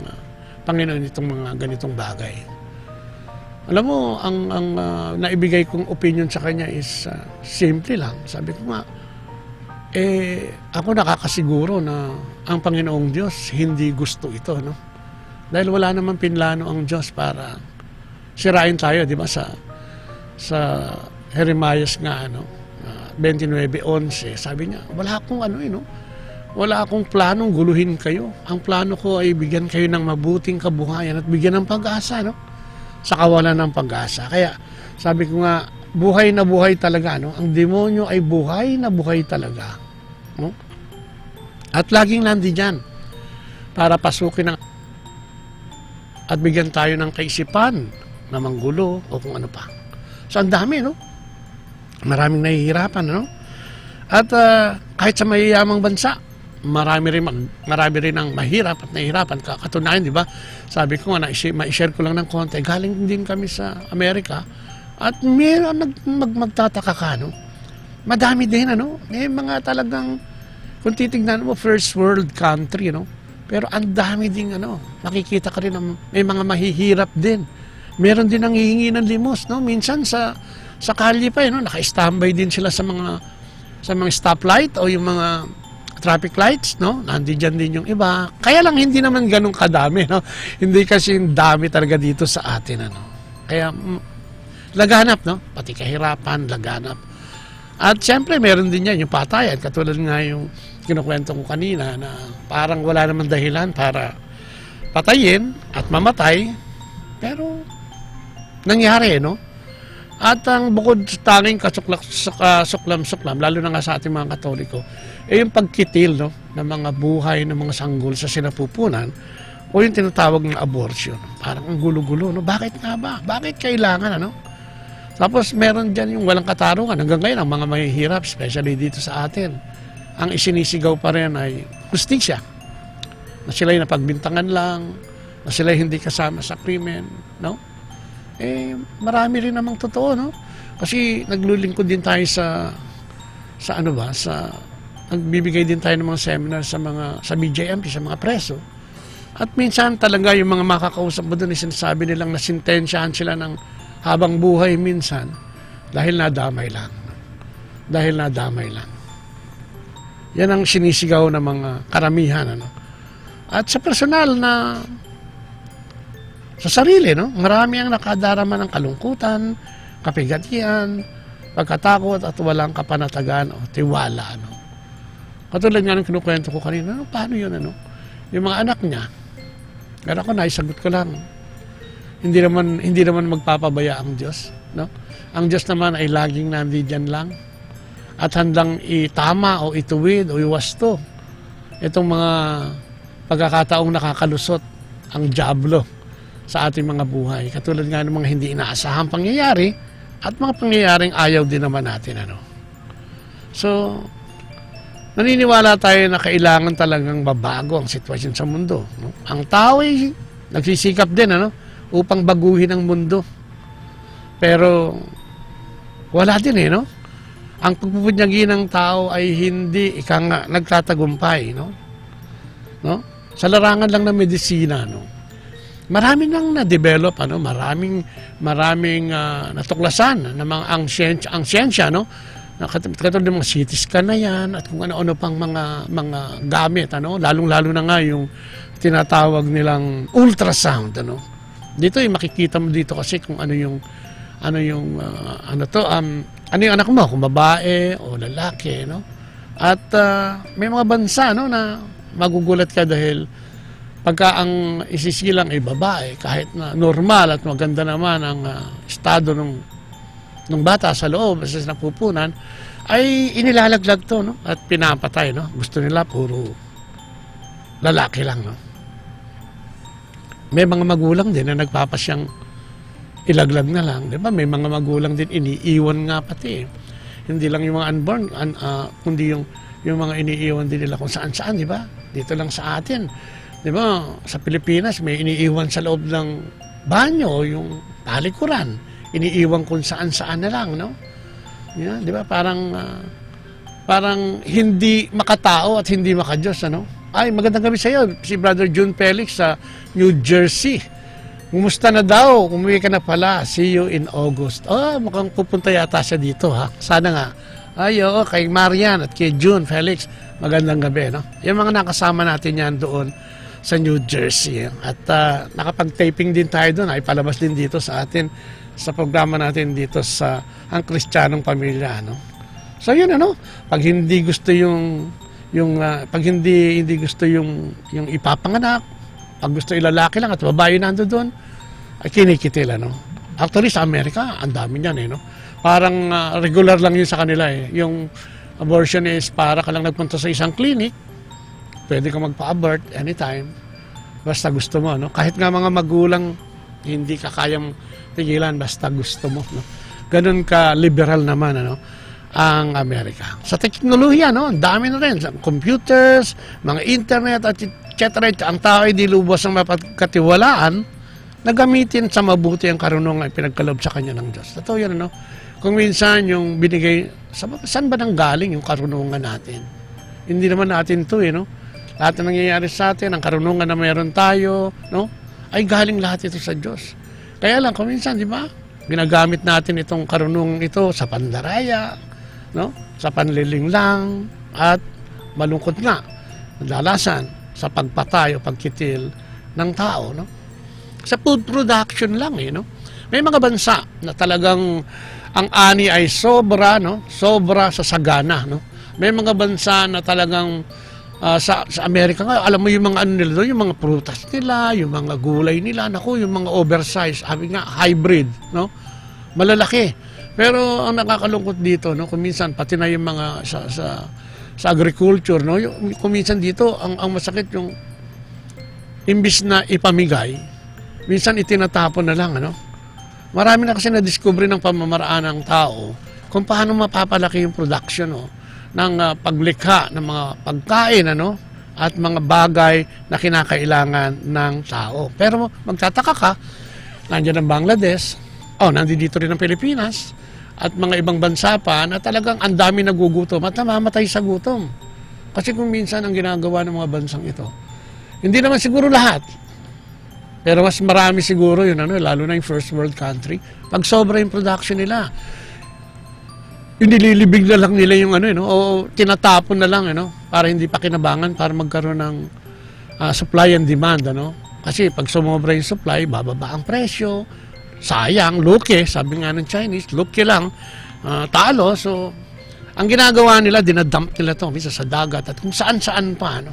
Panginoon itong mga ganitong bagay? Alam mo, ang naibigay kong opinion sa kanya is simple lang. Sabi ko nga, ako nakakasiguro na ang Panginoong Diyos hindi gusto ito, no? Dahil wala naman pinlano ang Diyos para sirain tayo, di ba? Sa Jeremiah nga, 29:11, sabi niya, wala akong no? Wala akong planong guluhin kayo. Ang plano ko ay bigyan kayo ng mabuting kabuhayan at bigyan ng pag-asa, no? Sa kawalan ng pag-asa. Kaya sabi ko nga, buhay na buhay talaga, no? Ang demonyo ay buhay na buhay talaga, no? At laging nandiyan para pasukin at bigyan tayo ng kaisipan na manggulo o kung ano pa. So ang dami, no? Maraming nahihirapan, no? At kahit sa mayayamang bansa, marami rin ang mahirap at nahihirapan. Katunayan, di ba? Sabi ko nga, ma-share ko lang ng konti. Galing din kami sa Amerika at meron magtataka ka, no? Madami din, may mga talagang, kung titignan mo, first world country, no? Pero ang dami din, makikita ka rin may mga mahihirap din. Meron din ang hihingi ng limos, no? Minsan sa kalye pa, naka-standby din sila sa mga stoplight o yung mga traffic lights, no? Nandiyan din yung iba. Kaya lang hindi naman ganun kadami, no? Hindi kasi dami talaga dito sa atin, Kaya laganap, no? Pati kahirapan, laganap. At siyempre, meron din yan yung patayan. Katulad nga yung kinukwento ko kanina na parang wala naman dahilan para patayin at mamatay. Pero nangyari, no? At ang bukod sa tanging kasuklam-suklam, lalo na nga sa ating mga Katoliko, yung pagkitil, no, ng mga buhay ng mga sanggol sa sinapupunan o yung tinatawag na abortion. Parang ang gulo-gulo, no? Bakit nga ba? Bakit kailangan, Tapos meron dyan yung walang katarungan. Hanggang ngayon, ang mga mahihirap, especially dito sa atin, ang isinisigaw pa rin ay justisya. Na sila'y napagbintangan lang, na sila'y hindi kasama sa krimen, no? Marami rin namang totoo, no? Kasi naglulingkod din tayo sa nagbibigay din tayo ng mga seminar sa BJMP, sa mga preso. At minsan talaga yung mga makakausap mo doon, sinasabi nilang nasintensyahan sila ng habang buhay minsan dahil nadamay lang. Dahil nadamay lang. Yan ang sinisigaw ng mga karamihan, At sa personal na sa sarili, no? Marami ang nakadarama ng kalungkutan, kapigatian, pagkatakot at walang kapanatagan o tiwala, Katulad nga ng kinukwento ko kanina, paano yun, Yung mga anak niya, pero ako naisagot ko lang. Hindi naman magpapabaya ang Diyos, no? Ang Diyos naman ay laging nandiyan lang at handang itama o ituwid o iwasto itong mga pagkakataong nakakalusot ang dyablo sa ating mga buhay. Katulad nga ng mga hindi inaasahang pangyayari at mga pangyayaring ayaw din naman natin, So, naniniwala tayo na kailangan talagang babago ang sitwasyon sa mundo, no? Ang tao ay nagsisikap din, upang baguhin ang mundo. Pero wala din, no? ang pagpupunyagi ng tao ay hindi nagtatagumpay, no? No? Sa larangan lang ng medisina, no? Marami nang na-develop, ano, maraming natuklasan ng mga ang siyensya, no? Katulad ng mga CT scan na yan at kung ano-ano pang mga gamit, ano? Lalong-lalo na nga yung tinatawag nilang ultrasound, ano? Dito makikita mo dito kasi kung ano yung ano yung anak mo, kung babae o lalaki, no? At may mga bansa, no, na magugulat ka dahil pagka ang isisilang ay babae, kahit na normal at maganda naman ang estado ng bata sa loob sa napupunan, ay inilalaglag to, no? At pinapatay, no? Gusto nila puro lalaki lang, no? May mga magulang din na nagpapasyang ilaglag na lang, di ba? May mga magulang din iniiwan nga pati. Hindi lang yung mga unborn, kundi yung mga iniiwan din nila kung saan-saan, di ba? Dito lang sa atin. Di ba? Sa Pilipinas, may iniiwan sa loob ng banyo, yung talikuran. Iniiwan kung saan-saan na lang, no? Yeah, di ba? Parang hindi makatao at hindi makadiyos, ano? Ay, magandang gabi sa iyo, si Brother June Felix sa New Jersey. Kumusta na daw? Umuwi ka na pala. See you in August. Oh, mukhang pupunta yata siya dito, ha? Sana nga. Ay, oo, kay Marian at kay June Felix, magandang gabi, no? Yung mga nakasama natin yan doon sa New Jersey. At nakapag-taping din tayo doon. Ay, palabas din dito sa atin, sa programa natin dito sa Ang Kristiyanong Pamilya, no? So, yun, ano? Pag hindi gusto pag hindi gusto yung ipapanganak, pag gusto ilalaki lang at babae nando doon, ay kinikitil, ano? Actually, sa Amerika, ang dami niyan, no? Parang regular lang yun sa kanila, eh. Yung abortion is para ka lang nagpunta sa isang clinic, pwede ka magpa-abort anytime, basta gusto mo, no? Kahit nga mga magulang, hindi ka kayang tigilan, basta gusto mo, no? Ganun ka liberal naman, ano? Ang Amerika. Sa teknolohiya, no, ang dami na rin. Computers, mga internet, at etc. Ang tao ay di lubos ng mapagkatiwalaan na gamitin sa mabuti ang karunungan ay pinagkaloob sa kanya ng Diyos. Totoo yan, no? Kung minsan yung binigay, saan ba nang galing yung karunungan natin? Hindi naman natin to, no? Lahat na nangyayari sa atin, ang karunungan na mayroon tayo, no? Ay galing lahat ito sa Diyos. Kaya lang, kung minsan, di ba? Ginagamit natin itong karunungan ito sa pandaraya, no? Sa panliling lang at malungkot nga nadalasan sa pagpatay o pagkitil ng tao, no? Sa food production lang, no? May mga bansa na talagang ang ani ay sobra, no? Sobra sa sagana, no? May mga bansa na talagang sa Amerika nga, alam mo yung mga ano nila doon, yung mga prutas nila, yung mga gulay nila, naku, yung mga oversized, sabi nga hybrid, no? Malalaki. Pero ang nakakalungkot dito, no, kung minsan pati na yung mga sa agriculture, no, kung minsan dito ang masakit yung imbis na ipamigay, minsan itinatapon na lang, ano. Marami na kasi na-discover ng pamamaraan ng tao kung paano mapapalaki yung production, no, ng paglikha ng mga pagkain, ano, at mga bagay na kinakailangan ng tao. Pero magtataka ka, nandiyan ang Bangladesh, nandito rin ang Pilipinas, at mga ibang bansa pa na talagang ang dami nagugutom at namamatay sa gutom. Kasi kung minsan ang ginagawa ng mga bansang ito, hindi naman siguro lahat, pero mas marami siguro yun, ano, lalo na yung first world country, pag sobra yung production nila, nililibig na lang nila yung ano, o tinatapon na lang, para hindi pa kinabangan, para magkaroon ng supply and demand, ano. Kasi pag sumobra yung supply, bababa ang presyo, sayang, luki, sabi nga ng Chinese, luki lang, talo. So, ang ginagawa nila, dinadump nila ito, minsan sa dagat, at kung saan-saan pa, no?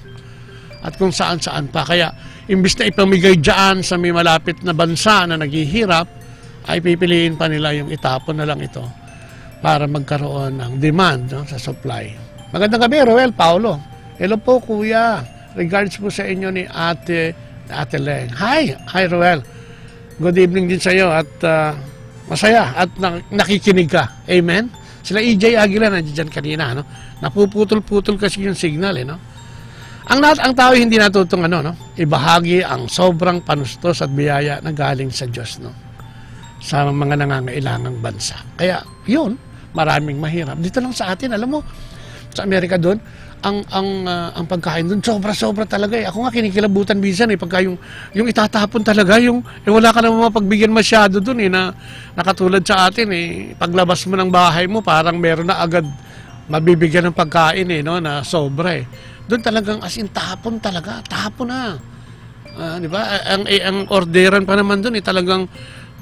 At kung saan-saan pa. Kaya, imbis na ipamigay dyan sa may malapit na bansa na naghihirap, ay pipiliin pa nila yung itapon na lang ito para magkaroon ng demand, no, sa supply. Magandang gabi, Roel, Paulo. Hello po, kuya. Regards po sa inyo ni Ate Leng. Hi, Roel. Good evening din sa iyo at masaya at nakikinig ka. Amen? Sila EJ Aguila nandiyan kanina, no? Napuputol-putol kasi yung signal, no? Ang tao hindi natutong ibahagi ang sobrang panustos at biyaya na galing sa Diyos, no? Sa mga nangangailangang bansa. Kaya, yun, maraming mahirap. Dito lang sa atin, alam mo, sa Amerika doon, ang pagkain doon, sobra-sobra talaga eh. Ako nga kinikilabutan minsan eh, pagka yung itatapon talaga, wala ka naman mapagbigyan masyado doon eh, na nakatulad sa atin eh, paglabas mo ng bahay mo, parang meron na agad mabibigyan ng pagkain eh, no, na sobra eh. Doon talagang as in tapon talaga, tapon na. Di ba? Ang orderan pa naman doon eh, talagang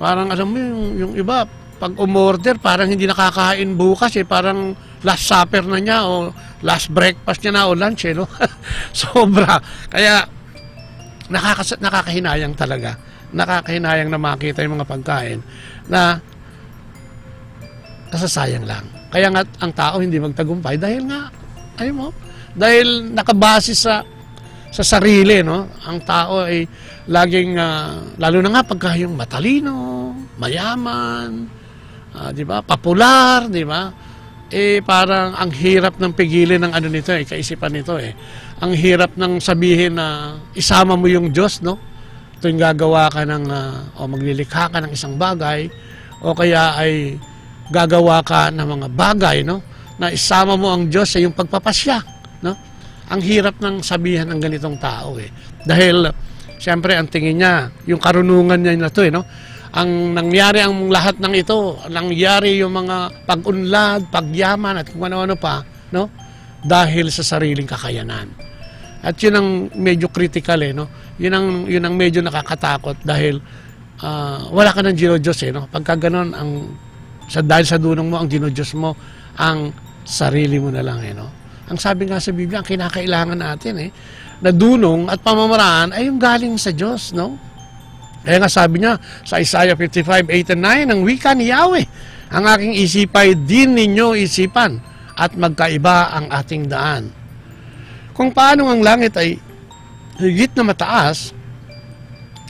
parang alam mo yung iba, pag umorder, parang hindi nakakain bukas eh, parang last supper na niya o last breakfast niya na o lunch eh, no? Sobra. Kaya nakakahinayang talaga. Nakakahinayang na makita yung mga pagkain na nasasayang lang. Kaya nga ang tao hindi magtagumpay dahil nga, ayun mo, dahil nakabase sa sarili, no? Ang tao ay laging, lalo na nga pagka yung matalino, mayaman, di ba, popular, di ba? Eh parang ang hirap ng pigilin ng ano nito eh, kaisipan nito eh. Ang hirap ng sabihin na isama mo yung Diyos, no? Tuwing gagawa ka ng, o maglilikha ka ng isang bagay, o kaya ay gagawa ka ng mga bagay, no? Na isama mo ang Diyos sa iyong pagpapasya, no? Ang hirap ng sabihan ng ganitong tao eh. Dahil, siyempre, ang tingin niya, yung karunungan niya na to eh, no? Ang nangyari ang lahat ng ito, nangyari yung mga pag-unlad, pagyaman at kung ano-ano pa, no? Dahil sa sariling kakayanan. At yun ang medyo critical eh, no? Yun ang medyo nakakatakot dahil wala ka ng Diyos eh, no? Pagka ganon, dahil sa dunong mo, ang Diyos mo, ang sarili mo na lang eh, no? Ang sabi nga sa Biblia, ang kinakailangan natin eh, na dunong at pamamaraan ay yung galing sa Diyos, no? Kaya nga sabi niya sa Isaiah 55:8 and 9, ang wika ni Yahweh, ang aking isipay din ninyo isipan at magkaiba ang ating daan. Kung paano ang langit ay higit na mataas,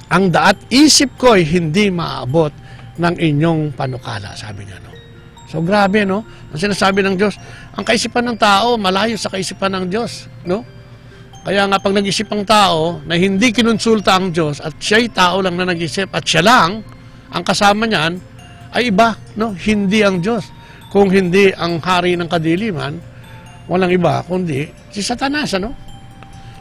ang daat isip ko ay hindi maaabot ng inyong panukala, sabi niya, no? So grabe, no? Ang sinasabi ng Diyos, ang kaisipan ng tao malayo sa kaisipan ng Diyos, no? Kaya nga pag nag-isip ang tao na hindi kinonsulta ang Diyos at siya'y tao lang na nag-isip at siya lang, ang kasama niyan ay iba, no? Hindi ang Diyos. Kung hindi ang hari ng kadiliman, walang iba kundi si Satanas, ano?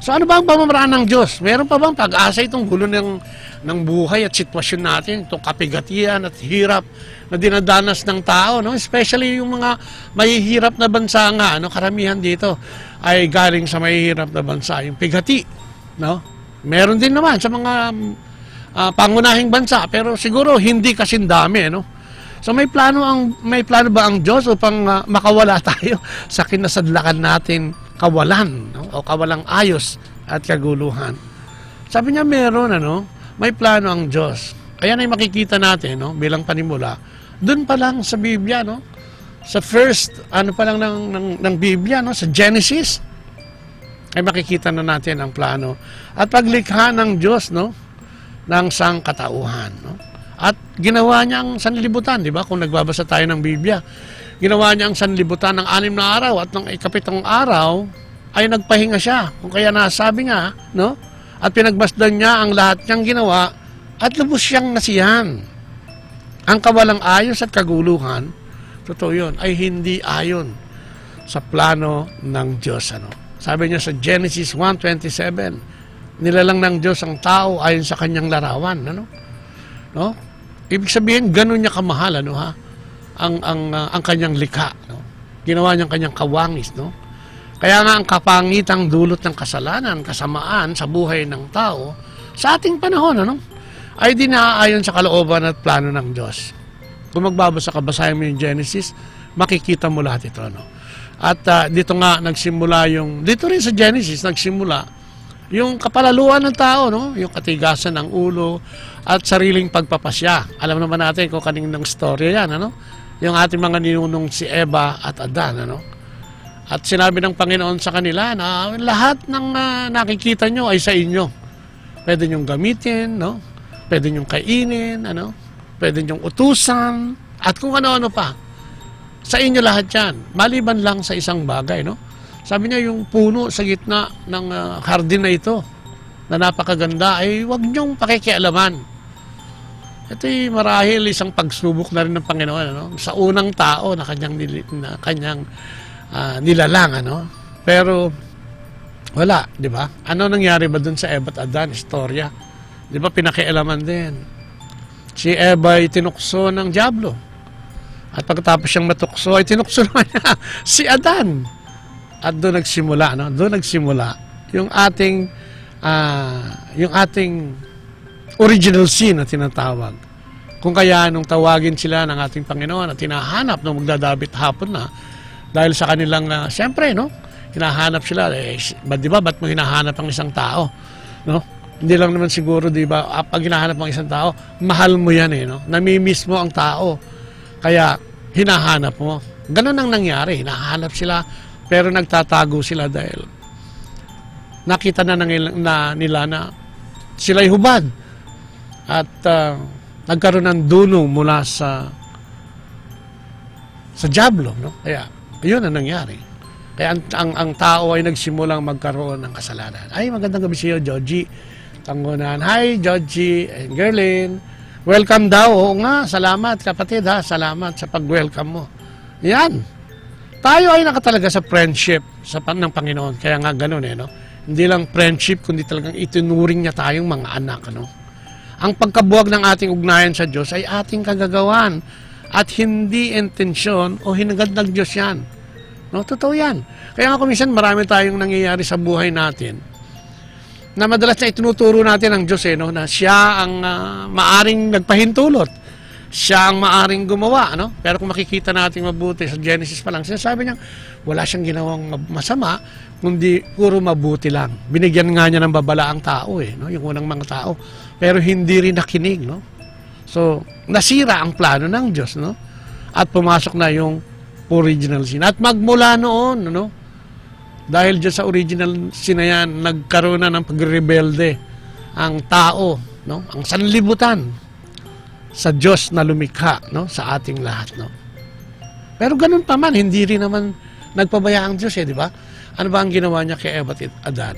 So ano ba ang pamamaraan ng Diyos? Meron pa bang pag-asa itong gulo ng buhay at sitwasyon natin, itong kapigatian at hirap na dinadanas ng tao, no? Especially yung mga mahihirap na bansa nga, no? Karamihan dito ay galing sa mahihirap na bansa, yung pigati, no? Meron din naman sa mga pangunahing bansa, pero siguro hindi kasing dami, no? So may plano ba ang Diyos upang makawala tayo sa kinasadlakan natin kawalan, no? O kawalang ayos at kaguluhan. Sabi niya meron, ano? May plano ang Diyos. Kaya na makikita natin, no? Bilang panimula, dun pa lang sa Biblia, no? Sa first, pa lang ng Biblia, no? Sa Genesis, ay makikita na natin ang plano. At paglikha ng Diyos, no? Ng sangkatauhan, no? At ginawa niya ang sanlibutan, di ba? Kung nagbabasa tayo ng Biblia, ginawa niya ang sanlibutan ng 6 na araw at ng 7 araw ay nagpahinga siya. Kung kaya nasabi niya, no? At pinagmasdan niya ang lahat niyang ginawa at lubos siyang nasiyahan. Ang kawalang ayos at kaguluhan, totoo yun, ay hindi ayon sa plano ng Diyos. Ano? Sabi niya sa Genesis 1:27, nilalang ng Diyos ang tao ayon sa kanyang larawan. Ano? No? Ibig sabihin, ganun niya kamahal, ano, ha? Ang kanyang likha. No? Ginawa niyang kanyang kawangis. No? Kaya nga ang kapangitang dulot ng kasalanan, kasamaan sa buhay ng tao, sa ating panahon, ano? Ay di naaayon sa kalooban at plano ng Diyos. Kung magbabasa ka, basahin mo yung Genesis, makikita mo lahat ito. No? At dito nga nagsimula dito rin sa Genesis, nagsimula yung kapalaluan ng tao, no? Yung katigasan ng ulo at sariling pagpapasya. Alam naman natin kung kaninang storya yan, ano? Yung ating mga ninunong si Eva at Adan, ano? At sinabi ng Panginoon sa kanila na lahat ng nakikita nyo ay sa inyo. Pwede nyong gamitin, no? Pwede nyong kainin, ano? Pwede nyong utusan, at kung ano-ano pa. Sa inyo lahat yan. Maliban lang sa isang bagay, no? Sabi niya, yung puno sa gitna ng hardin na ito, na napakaganda, ay huwag nyong pakikialaman. Ito'y marahil isang pagsubok na rin ng Panginoon, ano? Sa unang tao na kanyang, nilalang, ano? Pero, wala, di ba? Ano nangyari ba dun sa Eva at Adan? Istorya. Di ba, pinakialaman din. Si Eva ay tinukso ng diablo. At pagkatapos siyang matukso, ay tinukso naman niya si Adan. At doon nagsimula, no? Doon nagsimula yung ating original sin na tinatawag. Kung kaya nung tawagin sila ng ating Panginoon at hinahanap nung magdadabit hapon na, dahil sa kanilang, siyempre, no? Hinahanap sila, di ba, ba't mo hinahanap ang isang tao? No? Hindi lang naman siguro, di ba, pag hinahanap ang isang tao, mahal mo yan, no? Namimiss mo ang tao. Kaya, hinahanap mo. Ganun ang nangyari. Hinahanap sila, pero nagtatago sila dahil nakita na nila na sila'y hubad. At nagkaroon ng dunong mula sa diablo, no? Kaya, yun ang nangyari. Kaya ang tao ay nagsimulang magkaroon ng kasalanan. Ay, magandang gabi sa iyo, Georgie. Tangunan. Hi, Georgie and Gerlin. Welcome daw. Oo nga, salamat kapatid ha. Salamat sa pag-welcome mo. Yan. Tayo ay nakatalaga sa friendship ng Panginoon. Kaya nga ganun no? Hindi lang friendship, kundi talagang itinuring niya tayong mga anak. Ano? Ang pagkabuwag ng ating ugnayan sa Diyos ay ating kagagawan at hindi intensyon o hinagad ng Diyos yan. No, totoo yan. Kaya nga minsan marami tayong nangyayari sa buhay natin na madalas na itinuturo natin ng Diyos no, na siya ang maaring nagpahintulot. Siya ang maaring gumawa. No? Pero kung makikita natin mabuti sa Genesis pa lang, sinasabi niya, wala siyang ginawang masama, kundi puro mabuti lang. Binigyan nga niya ng babala ang tao, no? Yung unang mga tao. Pero hindi rin nakinig. No? So, nasira ang plano ng Diyos. No? At pumasok na yung original sin. At magmula noon, ano, dahil dyan sa original sin na yan, nagkaroon na ng pagrebelde ang tao, no, ang sanlibutan sa Diyos na lumikha, no, sa ating lahat, no. Pero ganun pa man, hindi rin naman nagpabaya ang Diyos, di ba? Ano ba ang ginawa niya kay Eva at Adan?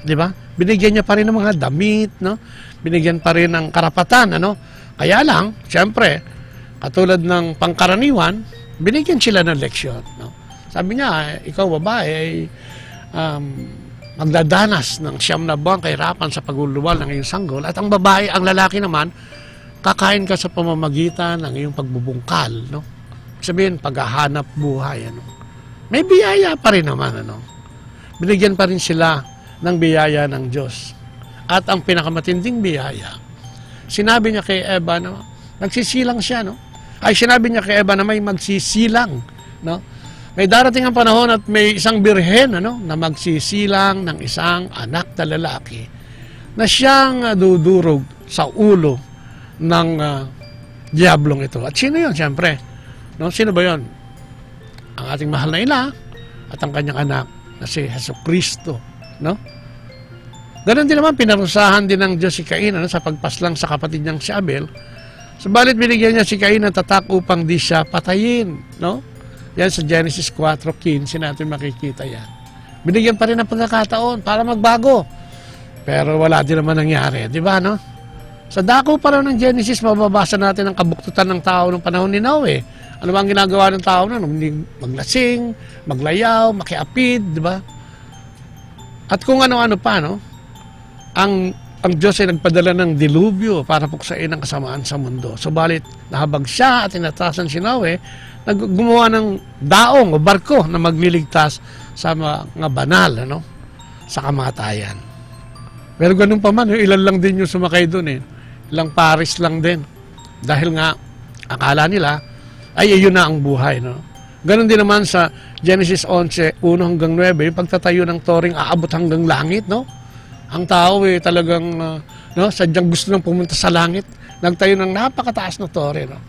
Di ba? Binigyan niya pa rin ng mga damit, no? Binigyan pa rin ng karapatan, ano? Kaya lang, siyempre, katulad ng pangkaraniwan, binigyan sila ng leksyon. No? Sabi niya, ikaw babae ay magdadanas ng 9 na buwang kahirapan sa pagluluwal ng iyong sanggol at ang babae, ang lalaki naman, kakain ka sa pamamagitan ng iyong pagbubungkal. No? Sabihin, paghahanap buhay. Ano? May biyaya pa rin naman. Ano? Binigyan pa rin sila ng biyaya ng Diyos. At ang pinakamatinding biyaya, sinabi niya kay Eva na nagsisilang siya, no? Ay sinabi niya kay Eva na may magsisilang, no? May darating ang panahon at may isang birhen, ano, na magsisilang ng isang anak na lalaki na siyang dudurog sa ulo ng diablong ito. At sino 'yon? Siyempre, no? Sino ba 'yon? Ang ating mahal na ina at ang kanyang anak na si Jesucristo, no? Ganon din naman pinarusahan din ng Diyos si Cain, ano, sa pagpaslang sa kapatid niyang si Abel. Subalit binigyan niya si Cain ng tatak upang di siya patayin, no? Yan sa Genesis 4:15 natin makikita yan. Binigyan pa rin ng pagkakataon para magbago. Pero wala din naman nangyari, di ba, no? Sa dako pa raw ng Genesis, mababasa natin ang kabuktutan ng tao ng panahon ni Noe. Ano ba ang ginagawa ng tao na? Maglasing, maglayaw, makiapid, di ba? At kung ano-ano pa, no? Ang Diyos ay nagpadala ng dilubyo para puksain ang kasamaan sa mundo. Subalit, nahabag siya at inatasan si Noe, gumawa ng daong o barko na magliligtas sa mga banal, ano? Sa kamatayan. Pero ganun pa man, ilan lang din yung sumakay doon. Ilang paris lang din. Dahil nga, akala nila, ay yun na ang buhay. No? Ganun din naman sa Genesis 11, 1 hanggang 9, yung pagtatayo ng toring aabot hanggang langit, no? Ang tao talagang sadyang gusto nang pumunta sa langit. Nagtayo ng napakataas na tore. No?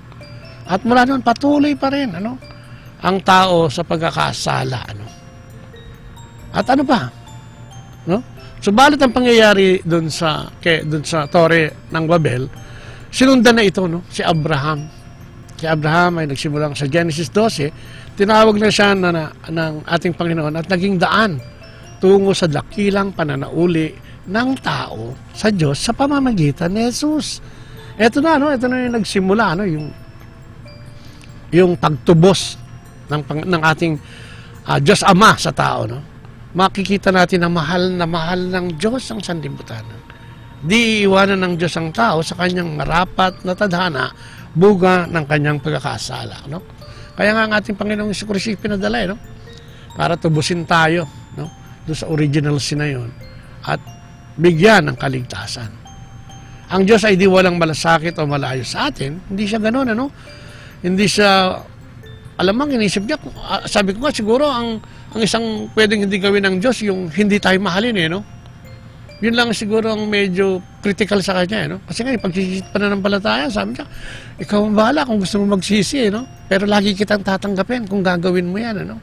At mula noon, patuloy pa rin ang tao sa pagkakasala. Ano? At ano pa? No? Subalit ang pangyayari doon sa tore ng Babel, sinundan na ito, no? Si Abraham. Si Abraham ay nagsimulang sa Genesis 12, tinawag na siya ng ating Panginoon at naging daan tungo sa dakilang pananauli ng tao sa Diyos sa pamamagitan ni Jesus. Ito na, no? Ito na yung nagsimula, no? Yung pagtubos ng ating Diyos Ama sa tao, no? Makikita natin na mahal ng Diyos ang sanlibutan. Di iiwanan ng Diyos ang tao sa kanyang marapat na tadhana, buga ng kanyang pagkakasala, no? Kaya nga ang ating Panginoong Jesucristo pinadala, no? Para tubusin tayo, no? Doon sa original sin na yun at bigyan ng kaligtasan. Ang Diyos ay di walang malasakit o malayo sa atin. Hindi siya ganoon, ano? Hindi siya, alam mo, inisip niya, sabi ko nga, siguro ang isang pwedeng hindi gawin ng Diyos, yung hindi tayo mahalin, no? Yun lang siguro ang medyo critical sa kanya, no? Kasi nga, pagsisit pa na ng palataya, sabi niya, ikaw ang bahala kung gusto mo magsisi, no? Pero lagi kitang tatanggapin kung gagawin mo yan, ano?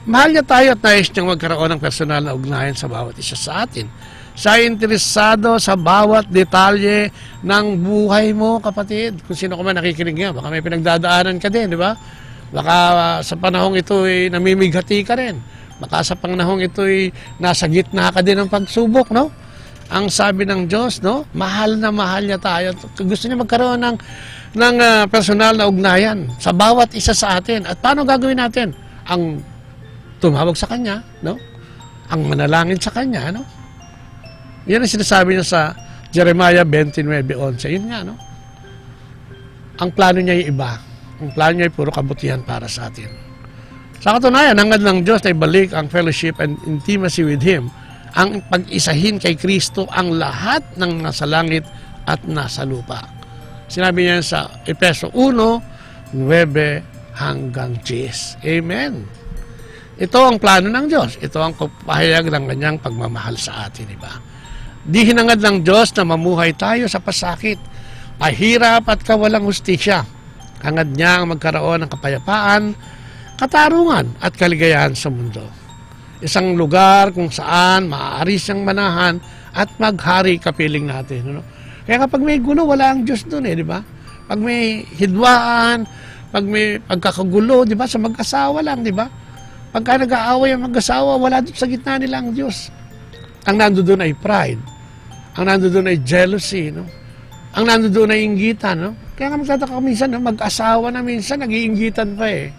Mahal niya tayo at nais niyang magkaroon ng personal na ugnayan sa bawat isa sa atin. Siya ay interesado sa bawat detalye ng buhay mo, kapatid. Kung sino ka man nakikinig nga, baka may pinagdadaanan ka din, di ba? Baka sa panahong ito ay namimighati ka rin. Baka sa panahong ito ay nasa gitna ka din ng pagsubok, no? Ang sabi ng Diyos, no? Mahal na mahal niya tayo. Gusto niya magkaroon ng personal na ugnayan sa bawat isa sa atin. At paano gagawin natin? Ang tumawag sa Kanya, no? Ang manalangin sa Kanya, no? Yan ang sinasabi niya sa Jeremiah 29:11. Yun nga, no? Ang plano niya ay iba. Ang plano niya ay puro kabutihan para sa atin. Sa katunayan, hangad ng Diyos na ibalik ang fellowship and intimacy with Him, ang pag-isahin kay Kristo ang lahat ng nasa langit at nasa lupa. Sinabi niya sa Efeso 1:9-10. Amen. Ito ang plano ng Diyos. Ito ang pahayag ng kanyang pagmamahal sa atin, di ba? Di hinangad ng Diyos na mamuhay tayo sa pasakit, pahirap at kawalang hustisya. Hangad niya ang magkaroon ng kapayapaan, katarungan at kaligayahan sa mundo. Isang lugar kung saan maaari siyang manahan at maghari kapiling natin. Ano? Kaya kapag may gulo, wala ang Diyos doon, di ba? Pag may hidwaan, pag may pagkakagulo, di ba? Sa mag-asawa lang, di ba? Pagka nag-aaway ang mag-asawa, wala doon sa gitna nila ang Diyos. Ang nando doon ay pride. Ang nando doon ay jealousy, no? Ang nando doon ay inggitan, no? Kaya nga magtataka ko minsan, no? Mag-asawa na minsan, nag-iinggitan pa eh.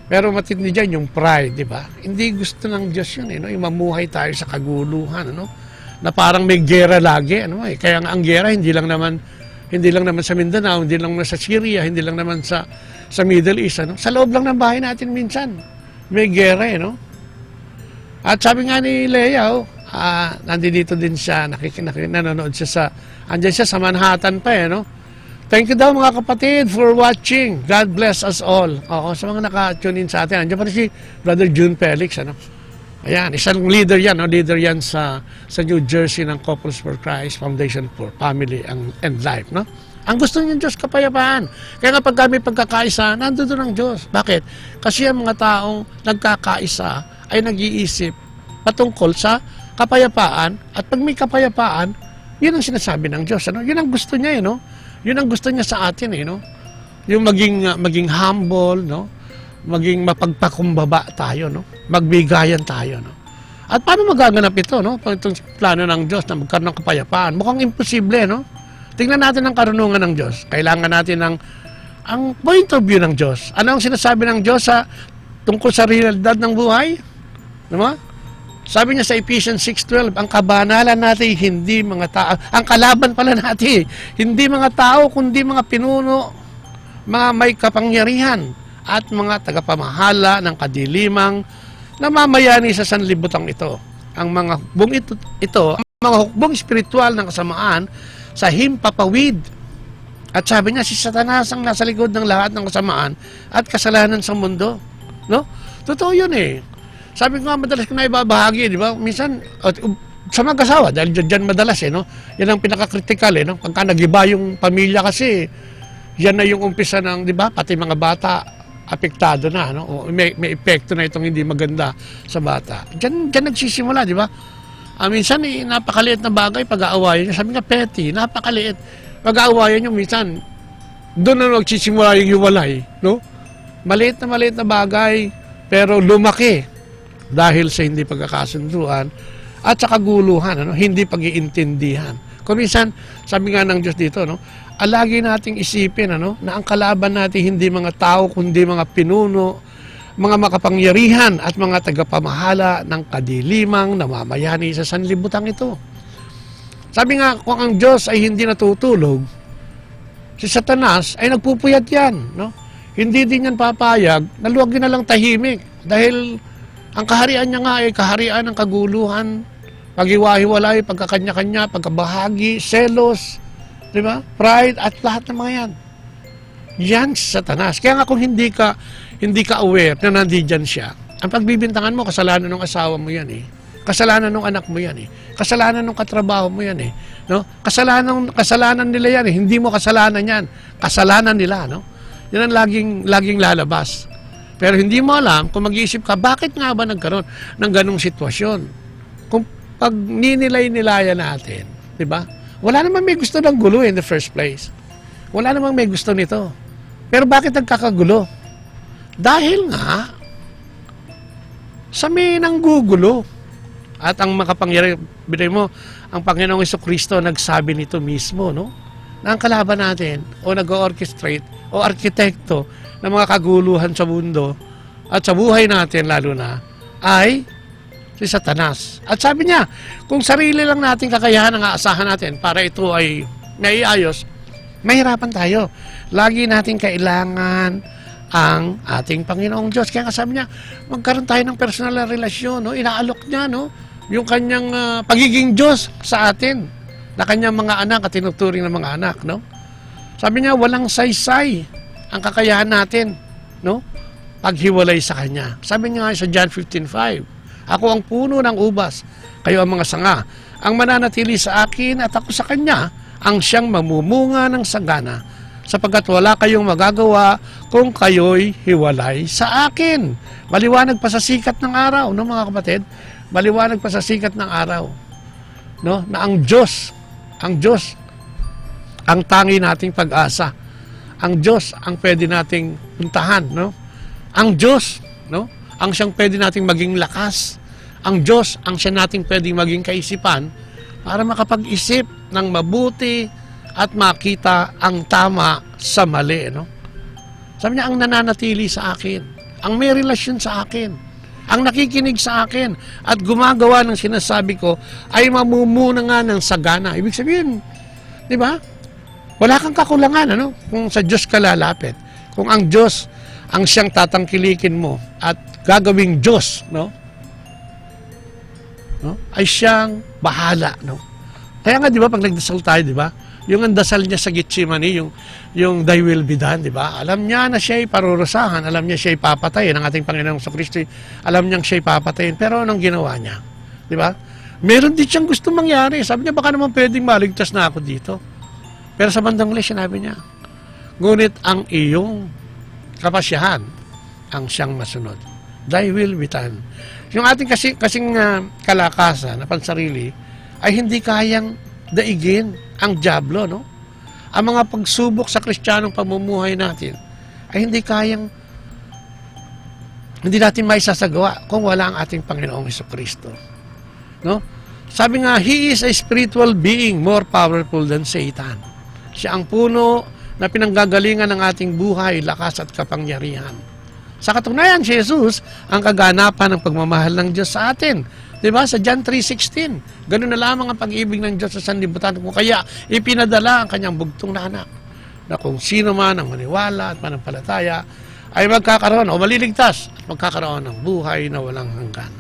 Pero matindi dyan yung pride, di ba? Hindi gusto ng Diyos yun, no? Yung mamuhay tayo sa kaguluhan, no? Na parang may gera lagi, ano eh. Kaya nga ang gera, hindi lang naman sa Mindanao, hindi lang naman sa Syria, hindi lang naman sa Middle East, ano? Sa loob lang ng bahay natin minsan, may gera, no? At sabi nga ni Leia, nandito din siya, nanonood siya andyan siya sa Manhattan pa, no? Thank you daw mga kapatid for watching. God bless us all. Oo, sa mga naka-tune in sa atin. Andiyan pa rin si Brother June Felix, ano? Ayan, isang leader yan, no? Leader yan sa New Jersey ng Couples for Christ Foundation for Family and Life, no? Ang gusto niya Diyos, kapayapaan. Kaya nga pag kami pagkakaisa, nandoon ang Diyos. Bakit? Kasi ang mga taong nagkakaisa ay nag-iisip patungkol sa kapayapaan. At pag may kapayapaan, yun ang sinasabi ng Diyos. Ano? Yun ang gusto niya, no? Yun ang gusto niya sa atin, no? Yung maging humble, no? Maging mapagpakumbaba tayo, no? Magbigayan tayo, no? At paano magaganap ito, no? Pag itong plano ng Diyos na magkaroon ng kapayapaan, mukhang imposible, no? Tingnan natin ang karunungan ng Diyos. Kailangan natin ang point of view ng Diyos. Ano ang sinasabi ng Diyos tungkol sa realidad ng buhay? Diba? Sabi niya sa Ephesians 6:12, ang kabanalan natin hindi mga tao, ang kalaban pala natin, hindi mga tao, kundi mga pinuno, mga may kapangyarihan, at mga tagapamahala ng kadilimang namamayani sa sanlibutan ito. Ang mga hukbong ito, ang mga hukbong espiritual ng kasamaan sa himpapawid. At sabi niya, si Satanas ang nasa likod ng lahat ng kasamaan at kasalanan sa mundo. No? Totoo yun eh. Sabi ko nga, madalas ko na ibabahagi, di ba? Minsan, sa mag-asawa, dahil dyan madalas no? Yan ang pinaka-critical no? Pagka nag-iba yung pamilya kasi, yan na yung umpisa ng, di ba? Pati mga bata, apektado na, no? O may epekto na itong hindi maganda sa bata. Diyan nagsisimula, di ba? Minsan, napakaliit na bagay pag-aawayan niya. Sabi nga, petty, napakaliit. Pag-aawayan niyo, minsan, doon na nagsisimula yung hiwalay, no? Maliit na bagay, pero lumaki dahil sa hindi pagkakasunduan at sa kaguluhan, ano? Hindi pag-iintindihan. Kung minsan, sabi nga ng Diyos dito, no, lagi nating isipin na ang kalaban natin hindi mga tao, kundi mga pinuno, mga makapangyarihan at mga tagapamahala ng kadilimang namamayani sa sanlibutan ito. Sabi nga, kung ang Diyos ay hindi natutulog, si Satanas ay nagpupuyat yan. No? Hindi din yan papayag, naluwag na lang tahimik. Dahil ang kaharian niya nga ay kaharian ng kaguluhan, paghiwa-hiwalay, pagkakanya-kanya, pagkabahagi, selos, di ba? Pride at lahat ng mga yan. Yan si Satanas. Kaya nga kung hindi ka aware na nandiyan siya, ang pagbibintangan mo, kasalanan ng asawa mo yan eh. Kasalanan ng anak mo yan eh. Kasalanan ng katrabaho mo yan eh. No? Kasalanan nila yan eh. Hindi mo kasalanan yan. Kasalanan nila, no? Yan ang laging lalabas. Pero hindi mo alam kung mag-iisip ka, bakit nga ba nagkaroon ng ganong sitwasyon? Kung pag ninilay-nilaya natin, di ba? Wala namang may gusto ng gulo in the first place. Wala namang may gusto nito. Pero bakit nagkakagulo? Dahil nga, sa may nanggugulo. At ang makapangyarihan, binay mo, ang Panginoong Jesucristo nagsabi nito mismo, no? Na ang kalaban natin, o nag-orchestrate, o arkitekto ng mga kaguluhan sa mundo, at sa buhay natin lalo na, ay si Satanas. At sabi niya, kung sarili lang natin kakayahan ang aasahan natin para ito ay naiayos, mahirapan tayo. Lagi natin kailangan ang ating Panginoong Diyos. Kaya sabi niya, magkaroon tayo ng personal na relasyon. No? Inaalok niya yung kanyang pagiging Diyos sa atin, na kanyang mga anak at tinuturing ng mga anak. No? Sabi niya, walang saysay ang kakayahan natin, no? Paghiwalay sa Kanya. Sabi niya sa John 15:5, ako ang puno ng ubas, kayo ang mga sanga. Ang mananatili sa akin at ako sa Kanya, ang siyang mamumunga ng sagana, sapagkat wala kayong magagawa kung kayo'y hiwalay sa akin. Maliwanag pa sa sikat ng araw, no mga kapatid? Maliwanag pa sa sikat ng araw, no? Na ang Diyos, ang tangi nating pag-asa. Ang Diyos ang pwede nating puntahan, no? Ang Diyos, no? Ang siyang pwede nating maging lakas. Ang Diyos ang siya nating pwedeng maging kaisipan para makapag-isip ng mabuti at makita ang tama sa mali, no? Sabi niya, ang nananatili sa akin, ang may relasyon sa akin, ang nakikinig sa akin at gumagawa ng sinasabi ko ay mamumuna nga ng sagana. Ibig sabihin, di ba? Wala kang kakulangan, ano? Kung sa Diyos ka lalapit. Kung ang Diyos ang siyang tatangkilikin mo at gagawing Diyos, no? Ay siyang bahala, no? Kaya nga, di ba, pag nagdasal tayo, di ba? Yung ang dasal niya sa Gethsemane, yung thy will be done, di ba? Alam niya na siya'y parurusahan, alam niya siya'y papatayin, ang ating Panginoong Jesucristo, alam niyang siya'y papatayin, pero anong ginawa niya? Di ba? Meron din siyang gusto mangyari. Sabi niya, baka naman pwedeng maligtas na ako dito. Pero sa bandang huli, sinabi niya, ngunit ang iyong kapasyahan ang siyang masunod. Thy will be done. Yung ating kasing kalakasan na pansarili ay hindi kayang daigin ang dyablo, no? Ang mga pagsubok sa Kristiyanong pamumuhay natin ay hindi natin maisasagawa kung wala ang ating Panginoong Jesucristo. No? Sabi nga, He is a spiritual being more powerful than Satan. Siya ang puno na pinanggagalingan ng ating buhay, lakas at kapangyarihan. Sa katunayan, si Jesus ang kaganapan ng pagmamahal ng Diyos sa atin. Diba? Sa John 3:16, ganun na lamang ang pag-ibig ng Diyos sa sanlibutan. Kung kaya ipinadala ang kanyang bugtong na anak, na kung sino man ang maniwala at manampalataya ay magkakaroon o maliligtas at magkakaroon ng buhay na walang hanggan.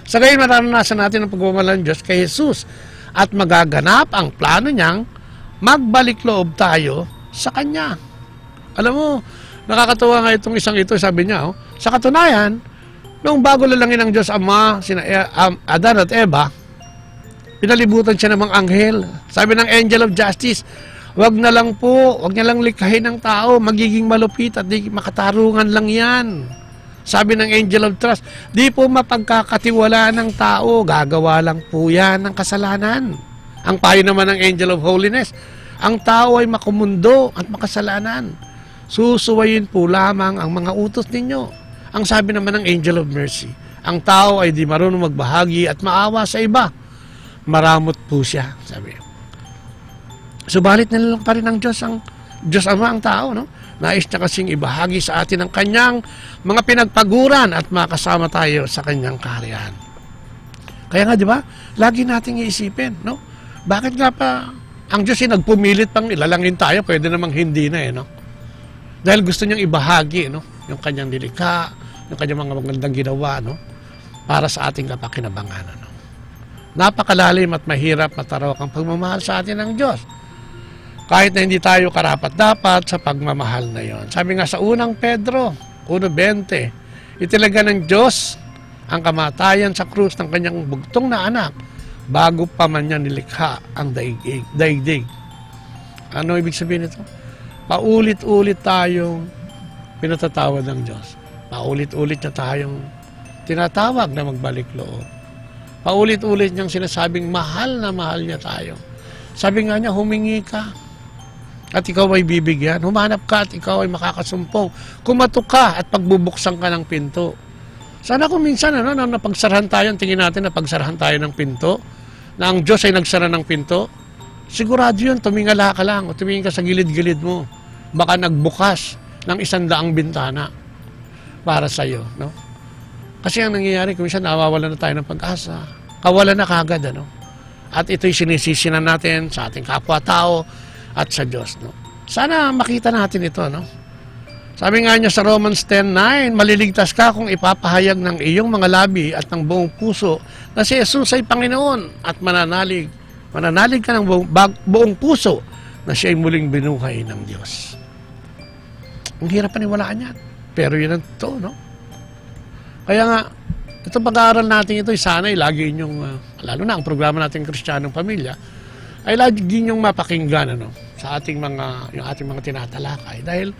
Sa gayon, maranasan natin ang pagmamahal ng Diyos kay Jesus at magaganap ang plano niyang magbalik loob tayo sa Kanya. Alam mo, nakakatuwa nga itong isang ito, sabi niya, sa katunayan, noong bago lalangin ng Diyos Ama, sina Adan at Eva, pinalibutan siya ng mga anghel. Sabi ng Angel of Justice, wag niya lang likhain ng tao, magiging malupit at di makatarungan lang yan. Sabi ng Angel of Trust, di po mapagkakatiwalaan ng tao, gagawa lang po yan ng kasalanan. Ang payo naman ng Angel of Holiness, ang tao ay makumundo at makasalanan. Susuwayin po lamang ang mga utos ninyo. Ang sabi naman ng Angel of Mercy, ang tao ay di marunong magbahagi at maawa sa iba. Maramot po siya, sabi. Subalit nilalang pa rin ng Diyos Ama ang tao, no? Nais niya kasing ibahagi sa atin ang kanyang mga pinagpaguran at makasama tayo sa kanyang kaharian. Kaya nga, di ba, lagi nating iisipin, no? Bakit nga pa ang Diyos ay nagpumilit pang ilalangin tayo, pwede namang hindi na, no? Dahil gusto niyang ibahagi, no? Yung kanyang nilikha, yung kanyang mga magandang ginawa, no? Para sa ating kapakinabangan, no? Napakalalim at mahirap matarawak ang pagmamahal sa atin ng Diyos. Kahit na hindi tayo karapat-dapat sa pagmamahal na yon. Sabi nga sa unang Pedro 1:20, italaga ng Diyos ang kamatayan sa krus ng kanyang bugtong na anak bago pa man niya nilikha ang daigdig. Ano ibig sabihin nito? Paulit-ulit tayong pinatatawad ng Diyos. Paulit-ulit niya tayong tinatawag na magbalik loob. Paulit-ulit niyang sinasabing mahal na mahal niya tayo. Sabi nga niya, humingi ka at ikaw ay bibigyan. Humanap ka at ikaw ay makakasumpong. Kumatok ka at pagbubuksan ka ng pinto. Sana kung minsan, napagsarahan tayo, tingin natin na pagsarahan tayo ng pinto, na ang Diyos ay nagsara ng pinto, sigurado yun, tumingala ka lang o tumingin ka sa gilid-gilid mo. Baka nagbukas ng 100 bintana para sa iyo, no? Kasi ang nangyayari, kung minsan nawawalan na tayo ng pag-asa, kawalan na kagad, ano? At ito'y sinisisi na natin sa ating kapwa-tao at sa Diyos, no? Sana makita natin ito, no? Sabi nga niya sa Romans 10:9, maliligtas ka kung ipapahayag ng iyong mga labi at ng buong puso na si Jesus ay Panginoon at mananalig ka ng buong puso na siya ay muling binuhay ng Diyos. Ang hirap paniwalaan yan. Pero yun ang totoo, no? Kaya nga, ito pag-aaral natin ito, sana ay lagi inyong, lalo na ang programa natin Kristiyanong Pamilya, ay lagi inyong mapakinggan, ano, sa ating yung ating mga tinatalakay. Dahil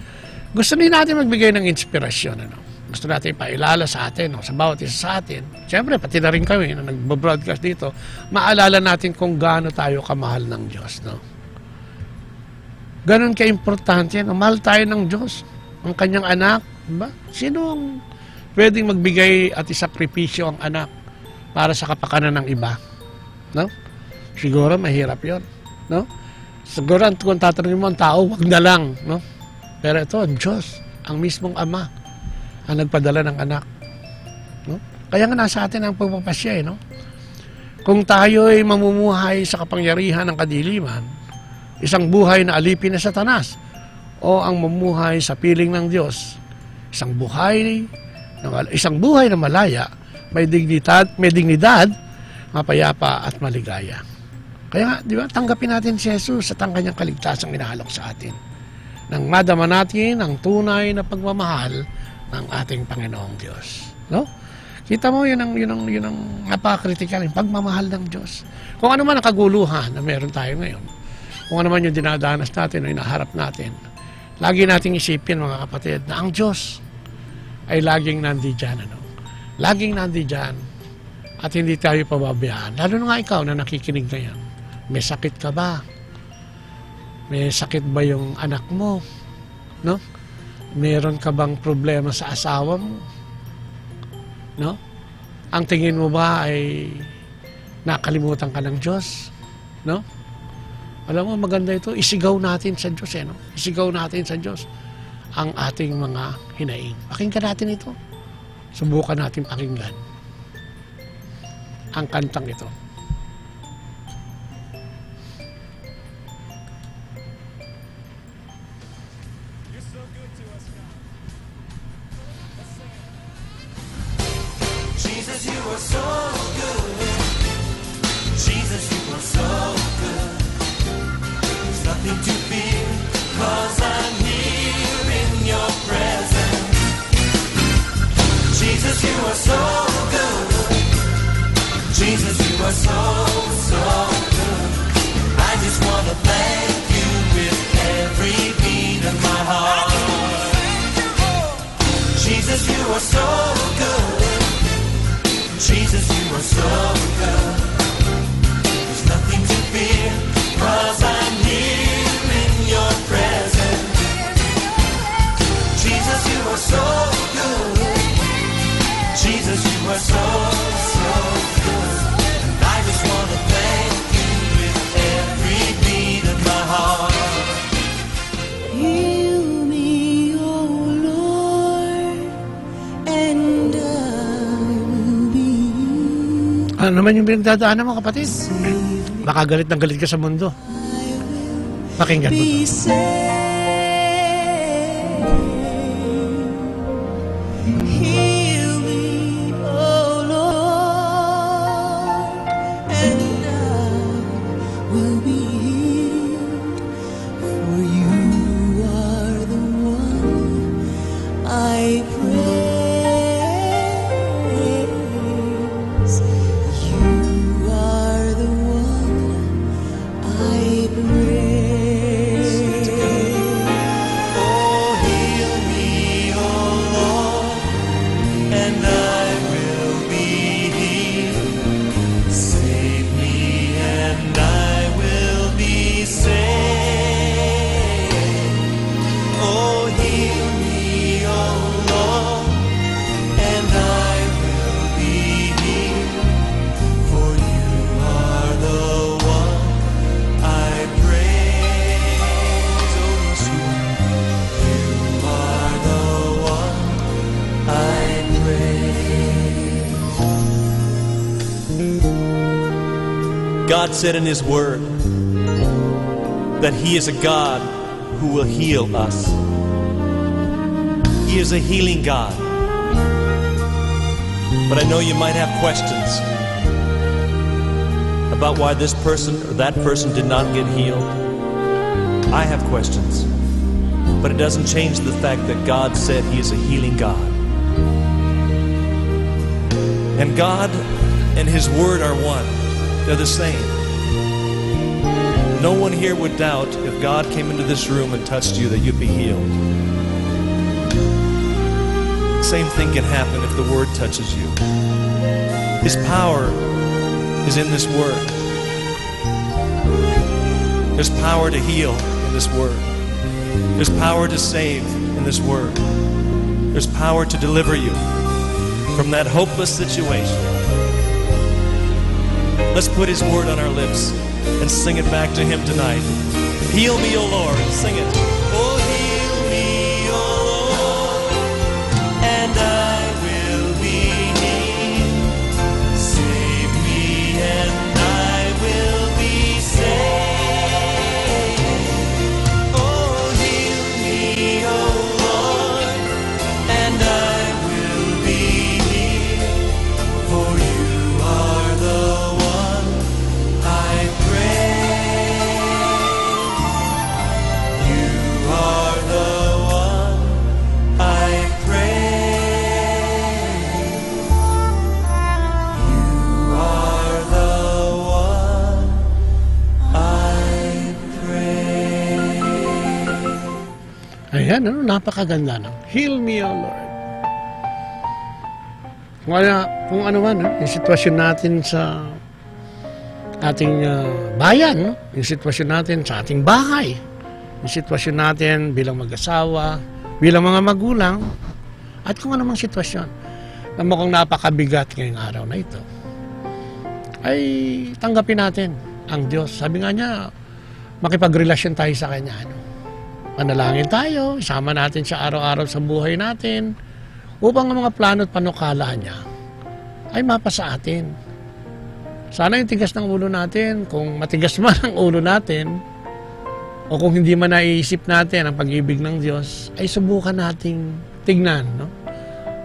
gusto din natin magbigay ng inspirasyon, ano. Gusto natin ipailala sa atin, no, sa bawat isa sa atin. Siyempre, pati na rin kami na nag-broadcast dito, maalala natin kung gaano tayo kamahal ng Diyos, no. Ganon ka-importante yan. Mahal tayo ng Diyos. Ang kanyang anak, diba? Sino ang pwedeng magbigay at isakripisyo ang anak para sa kapakanan ng iba? No? Siguro mahirap yon, no? Siguro kung tatanungin mo ang tao, wag na lang, no? Pero ito, ang Diyos, ang mismong Ama, ang nagpadala ng anak. No? Kaya nga nasa atin ang pagpapasya, no? Kung tayo ay mamumuhay sa kapangyarihan ng kadiliman, isang buhay na alipin na Satanas, o ang mamuhay sa piling ng Diyos, isang buhay na malaya, may dignidad, mapayapa at maligaya. Kaya nga, di ba, tanggapin natin si Jesus at ang kanyang kaligtasang inahalok sa atin. Nang madama natin ang tunay na pagmamahal ng ating Panginoong Diyos. No? Kita mo, yun ang napaka-critical, yung pagmamahal ng Diyos. Kung ano man ang kaguluhan na meron tayo ngayon, kung ano man yung dinadanas natin o inaharap natin, lagi nating isipin, mga kapatid, na ang Diyos ay laging nandiyan, ano? Laging nandiyan at hindi tayo pababayaan. Lalo na nga ikaw na nakikinig ngayon. May sakit ka ba? May sakit ba yung anak mo? No? Meron ka bang problema sa asawa mo? No? Ang tingin mo ba ay nakalimutan ka ng Diyos? No? Alam mo, maganda ito. Isigaw natin sa Diyos, no? Isigaw natin sa Diyos ang ating mga hinaing. Pakinggan natin ito. Subukan natin pakinggan ang kantang ito. Jesus, you are so good. Jesus, you are so good. There's nothing to fear, 'cause I'm here in your presence. Jesus, you are so good. Jesus, you are so, so good. I just want to thank you with every beat of my heart. Jesus, you are so good. Jesus, you are so good. There's nothing to fear, 'cause I'm here in your presence. Jesus, you are so good. Jesus, you are so, so good. And I just want to thank you with every beat of my heart. Ano naman yung pinagdadaanan mo, kapatid? Baka galit na galit ka sa mundo. Pakinggan mo. Be saved. Heal me, oh Lord, and I will be healed. For you are the one I praise. You are the one I praise. Oh, heal me, oh Lord, and I will be healed. Save me, and I will be saved. Oh, heal me, oh Lord, and I will be healed. For you are the one I praise. Oh, yes, you are the one I praise. God said in His Word that He is a God who will heal us. He is a healing God. But I know you might have questions about why this person or that person did not get healed. I have questions. But it doesn't change the fact that God said He is a healing God. And God and His Word are one. They're the same. No one here would doubt if God came into this room and touched you that you'd be healed. Same thing can happen if the Word touches you. His power is in this Word. There's power to heal in this Word. There's power to save in this Word. There's power to deliver you from that hopeless situation. Let's put His Word on our lips and sing it back to Him tonight. Heal me, O Lord. Sing it. Oh, heal me, O Lord, and I will be healed. Save me, and I will be saved. Oh, heal me, O Lord, and I will be healed. For you are the one I praise. You are the one I praise. You are the one I praise. Ayan, ano, napakaganda, no? Heal me, O Lord. Kung ano man, no? Yung sitwasyon natin sa ating bayan, no? Yung sitwasyon natin sa ating bahay, yung sitwasyon natin bilang mag-asawa, bilang mga magulang, at kung anumang sitwasyon na mukhang napakabigat ngayong araw na ito, ay tanggapin natin ang Diyos. Sabi nga niya, makipagrelasyon tayo sa Kanya, ano? Manalangin tayo, isama natin siya araw-araw sa buhay natin upang ang mga plano at panukala niya ay mapasa atin. Sana yung tigas ng ulo natin, kung matigas man ang ulo natin o kung hindi man naiisip natin ang pag-ibig ng Diyos, ay subukan nating tignan, no?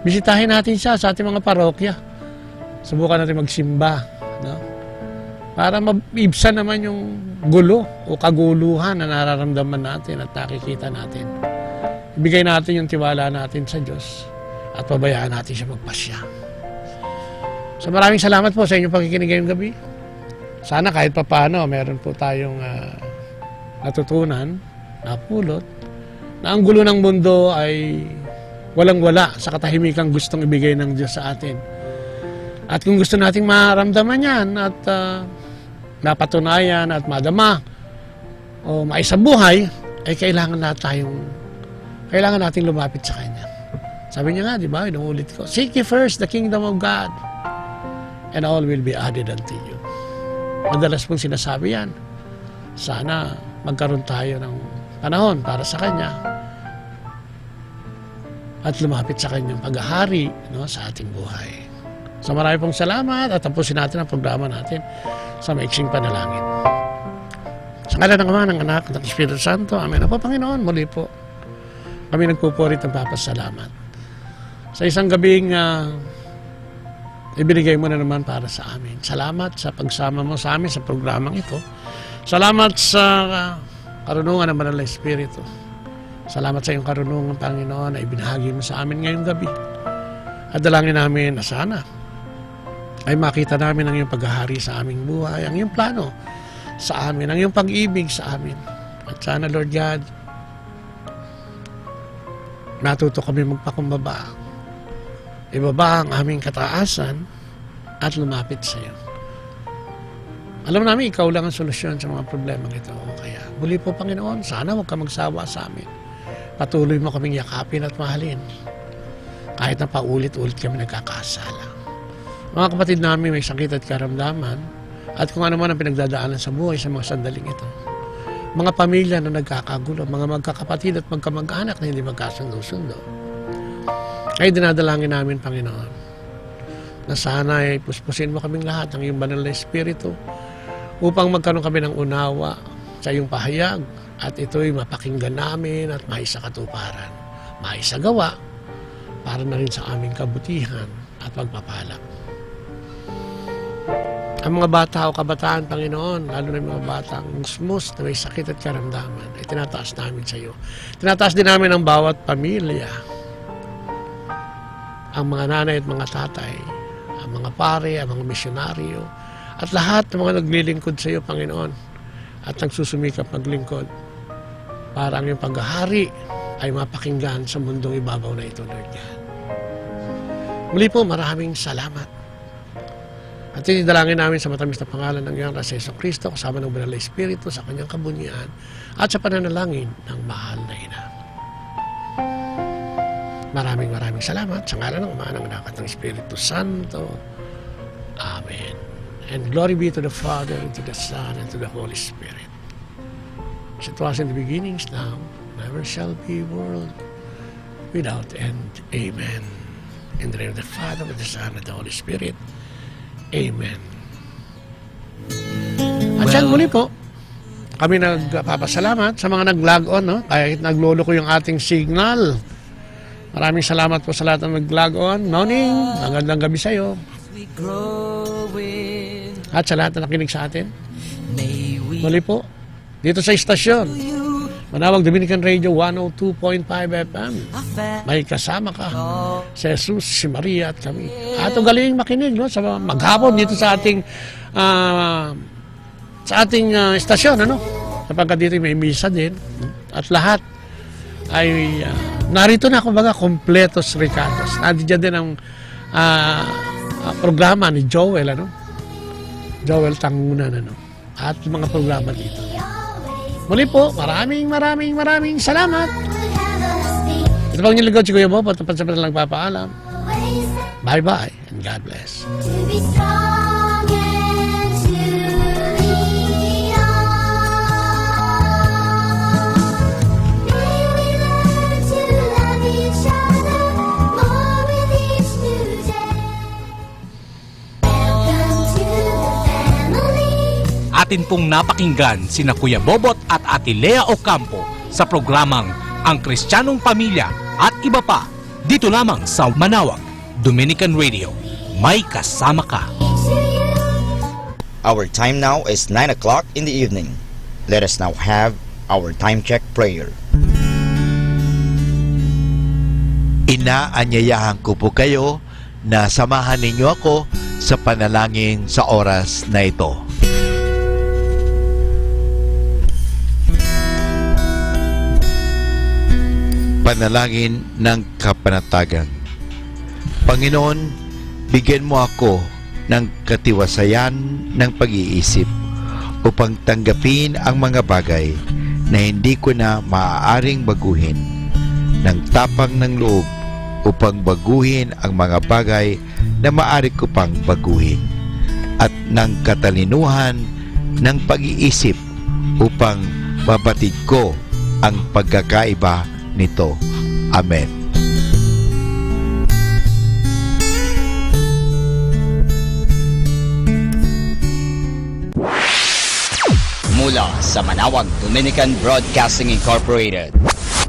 Bisitahin natin siya sa ating mga parokya. Subukan natin magsimba, no? Para maibsan naman yung gulo o kaguluhan na nararamdaman natin at nakikita natin. Ibigay natin yung tiwala natin sa Diyos at pabayaan natin siya magpasya. So maraming salamat po sa inyong pakikinig ngayong gabi. Sana kahit papaano meron po tayong natutunan, napulot, na ang gulo ng mundo ay walang-wala sa katahimikang gustong ibigay ng Diyos sa atin. At kung gusto nating maramdaman yan at napatunayan at madama o maisabuhay, ay kailangan nating lumapit sa Kanya. Sabi niya nga, di ba, inuulit ko, seek ye first the kingdom of God and all will be added unto you. Madalas pong sinasabi yan. Sana magkaroon tayo ng panahon para sa Kanya at lumapit sa Kanyang paghahari, no, sa ating buhay. So marami pong salamat at tapusin natin ang programa natin sa maiksing panalangin. Sa ngalan ng Ama, ng Anak, at ng Espiritu Santo, Amen. Apo, Panginoon, muli po, kami nagpupurit ng papasalamat sa isang gabing ibinigay mo na naman para sa amin. Salamat sa pagsama mo sa amin sa programang ito. Salamat sa karunungan ng Banal na Espiritu. Salamat sa iyong karunungan, Panginoon, na ibinahagi mo sa amin ngayong gabi. At dalangin namin na sana ay makita namin ang iyong paghahari sa aming buhay, ang iyong plano sa amin, ang iyong pag-ibig sa amin. At sana, Lord God, natuto kami magpakumbaba. Ibaba ang aming kataasan at lumapit sa iyo. Alam namin, ikaw lang ang solusyon sa mga problema ito. Kaya, muli po, Panginoon, sana huwag ka magsawa sa amin. Patuloy mo kaming yakapin at mahalin. Kahit na paulit-ulit kami nagkakasala. Mga kapatid namin may sakit at karamdaman at kung ano man ang pinagdadaanan sa buhay sa mga sandaling ito. Mga pamilya na nagkakagulo, mga magkakapatid at magkamag-anak na hindi magkasundo-sundo. Kaya dinadalangin namin, Panginoon, na sana ay puspusin mo kaming lahat ng iyong banal na Espiritu upang magkaroon kami ng unawa sa iyong pahayag at ito'y mapakinggan namin at maisakatuparan, maisagawa para na rin sa aming kabutihan at pagpapala. Ang mga bata o kabataan, Panginoon, lalo na yung mga batang musmus na may sakit at karamdaman, ay tinataas namin sa iyo. Tinataas din namin ang bawat pamilya, ang mga nanay at mga tatay, ang mga pare, ang mga misyonaryo, at lahat ng mga naglilingkod sa iyo, Panginoon, at nagsusumikap maglingkod para ang iyong paghahari ay mapakinggan sa mundong ibabaw na ito, Lord God. Muli po, maraming salamat. At tinidalangin namin sa matamis na pangalan ng iyong Rasa Jesu Cristo, kasama ng Banal na Espiritu sa kanyang kabunyian at sa pananalangin ng mahal na Ina. Maraming salamat sa ngalan ng Ama, ng Anak at ng Espiritu Santo. Amen. And glory be to the Father, and to the Son, and to the Holy Spirit. As it was in the beginnings, now, never shall be world without end. Amen. In the name of the Father, and the Son, and the Holy Spirit. Amen. At yan muli po, kami nagpapasalamat sa mga nag-log on, no? Kahit naglolo ko yung ating signal. Maraming salamat po sa lahat ng nag-log on. Morning, magandang gabi sa iyo. At sa lahat na nakinig sa atin. Muli po, dito sa istasyon, Manawag Dominican Radio 102.5 FM. May kasama ka, si Jesus, si Maria at kami. At galing makinig, no, sa maghapon dito sa ating istasyon, ano? Sapagkat dito may misa din. At lahat ay narito na, kumbaga, kompletos Ricardos. Nandiyan din ang programa ni Joel, ano? Joel Tangunan, ano? At mga programa dito. Muli po, maraming salamat. Ito pang nilagod si Kuya Bob at tapat sa lang papaalam. Bye-bye and God bless. Atin pong napakinggan sina Kuya Bobot at Ate Lea Ocampo sa programang Ang Kristiyanong Pamilya at iba pa dito lamang sa Manawag Dominican Radio. May kasama ka. Our time now is 9 o'clock in the evening. Let us now have our time check prayer. Inaanyayahan ko po kayo na samahan ninyo ako sa panalangin sa oras na ito. Panalangin ng kapanatagan. Panginoon, bigyan mo ako ng katiwasayan ng pag-iisip upang tanggapin ang mga bagay na hindi ko na maaaring baguhin, ng tapang ng loob upang baguhin ang mga bagay na maaari ko pang baguhin, at ng katalinuhan ng pag-iisip upang mabatid ko ang pagkakaiba nito. Amen. mula sa Manawag Dominican Broadcasting Incorporated.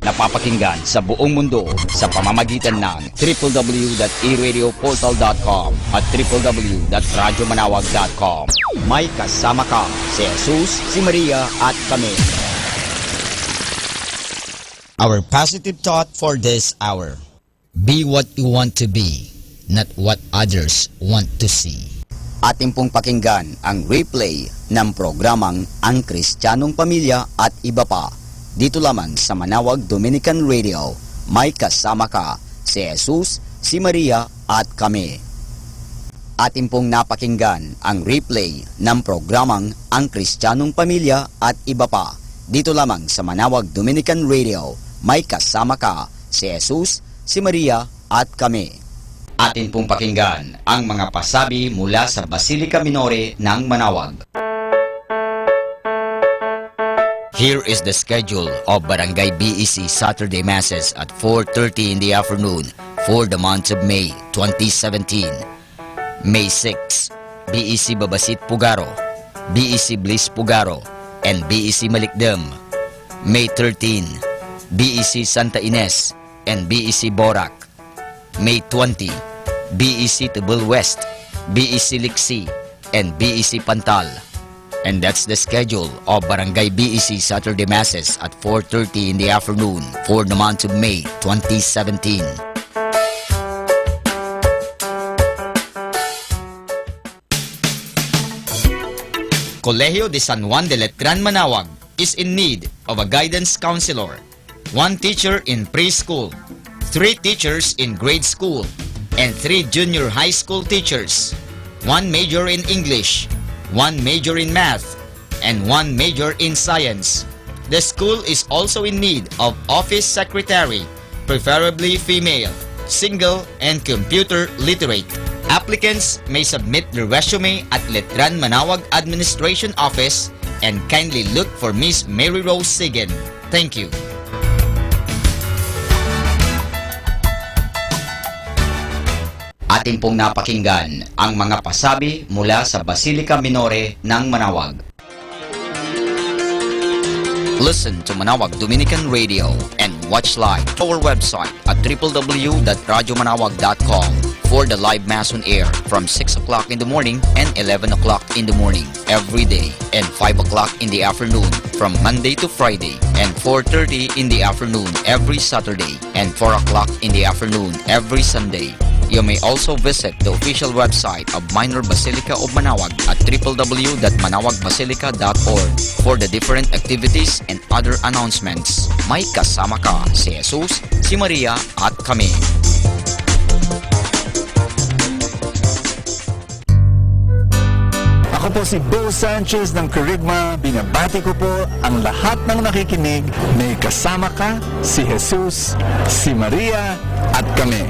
Napapakinggan sa buong mundo sa pamamagitan ng www.eradioportal.com at www.radyomanawag.com. May kasama ka si Jesus, si Maria at kami. Our positive thought for this hour. Be what you want to be, not what others want to see. Ating pong pakinggan ang replay ng programang Ang Kristiyanong Pamilya at Iba Pa. Dito lamang sa Manawag Dominican Radio. May kasama ka si Jesus, si Maria at kami. Ating pong napakinggan ang replay ng programang Ang Kristiyanong Pamilya at Iba Pa. Dito lamang sa Manawag Dominican Radio. May kasama ka si Jesus, si Maria at kami. Atin pong pakinggan ang mga pasabi mula sa Basilica Minore ng Manawag. Here is the schedule of Barangay BEC Saturday Masses at 4:30 in the afternoon for the month of May 2017. May 6, BEC Babasit Pugaro, BEC Bliss Pugaro, and BEC Malikdem. May 13, BEC Santa Ines and BEC Borac. May 20, BEC Tubul West, BEC Liksi, and BEC Pantal. And that's the schedule of Barangay BEC Saturday Masses at 4:30 in the afternoon for the month of May 2017. Colegio de San Juan de Letran Manawag is in need of a guidance counselor, 1 teacher in preschool, 3 teachers in grade school, and 3 junior high school teachers, 1 major in English, 1 major in math, and 1 major in science. The school is also in need of office secretary, preferably female, single, and computer literate. Applicants may submit their resume at Letran Manawag Administration Office and kindly look for Miss Mary Rose Sigen. Thank you. Ating pong napakinggan ang mga pasabi mula sa Basilica Minore ng Manawag. Listen to Manawag Dominican Radio and watch live our website at www.radyomanawag.com for the live Mass on air from 6 o'clock in the morning and 11 o'clock in the morning every day and 5 o'clock in the afternoon from Monday to Friday and 4:30 in the afternoon every Saturday and 4 o'clock in the afternoon every Sunday. You may also visit the official website of Minor Basilica of Manawag at www.manawagbasilica.org for the different activities and other announcements. May kasama ka si Jesus, si Maria at kami. Ako po si Bo Sanchez ng Kerygma. Binabati ko po ang lahat ng nakikinig. May kasama ka si Jesus, si Maria at kami.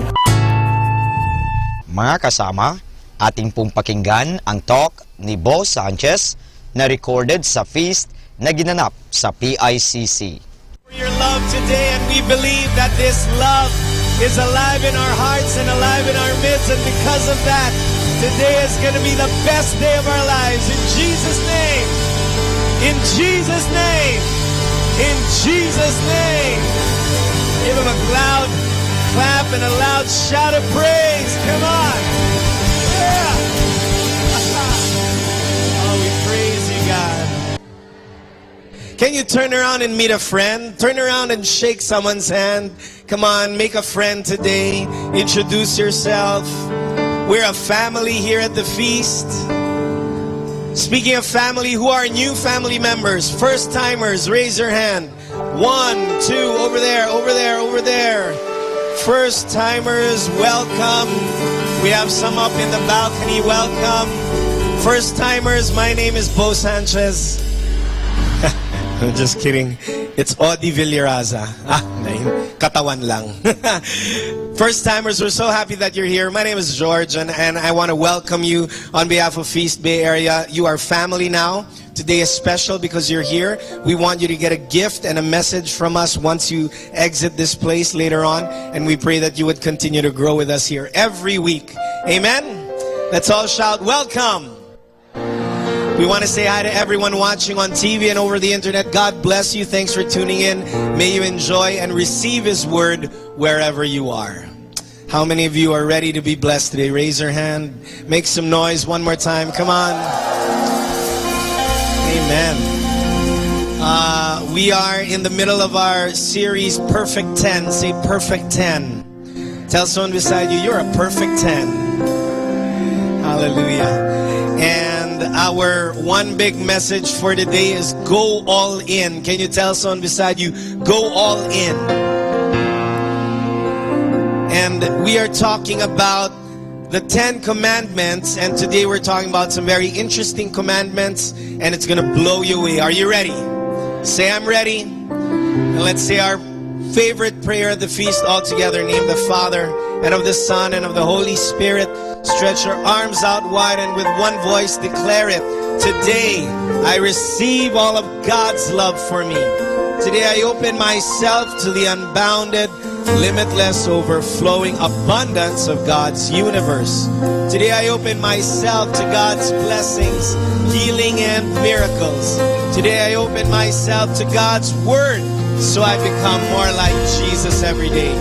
Mga kasama, ating pong pakinggan ang talk ni Bo Sanchez na recorded sa feast na ginanap sa PICC. For your love today, and we believe that this love is alive in our hearts and alive in our midst, and because of that, today is going to be the best day of our lives. In Jesus' name, in Jesus' name, in Jesus' name. Give him a loud clap and a loud shout of praise. Come on. Yeah. Oh, we praise you, God. Can you turn around and meet a friend? Turn around and shake someone's hand. Come on, make a friend today. Introduce yourself. We're a family here at the feast. Speaking of family, who are new family members? First timers, raise your hand. 1, 2, over there, over there, over there. First timers, welcome. We have some up in the balcony, welcome. First timers, my name is Bo Sanchez. I'm just kidding. It's Audi Villaraza. Katawan lang. First timers, we're so happy that you're here. My name is George, and I want to welcome you on behalf of Feast Bay Area. You are family now. Today is special because you're here. We want you to get a gift and a message from us once you exit this place later on. And we pray that you would continue to grow with us here every week. Amen? Let's all shout, welcome. We want to say hi to everyone watching on TV and over the internet. God bless you. Thanks for tuning in. May you enjoy and receive His word wherever you are. How many of you are ready to be blessed today? Raise your hand. Make some noise one more time. Come on. Amen. We are in the middle of our series, Perfect 10. Say Perfect 10. Tell someone beside you, you're a perfect 10. Hallelujah. And our one big message for today is go all in. Can you tell someone beside you, go all in? And we are talking about the 10 commandments, and today we're talking about some very interesting commandments, and it's going to blow you away. Are you ready? Say, I'm ready. And let's say our favorite prayer at the feast all together. Name the Father, and of the Son, and of the Holy Spirit. Stretch your arms out wide and with one voice declare it. Today, I receive all of God's love for me. Today, I open myself to the unbounded, limitless, overflowing abundance of God's universe. Today, I open myself to God's blessings, healing, and miracles. Today, I open myself to God's Word, so I become more like Jesus every day.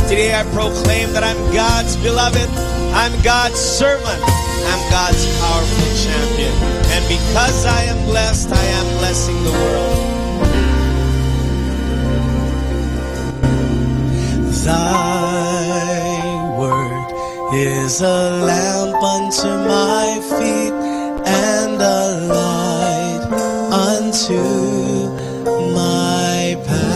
Today I proclaim that I'm God's beloved, I'm God's servant, I'm God's powerful champion. And because I am blessed, I am blessing the world. Thy word is a lamp unto my feet and a light unto my path.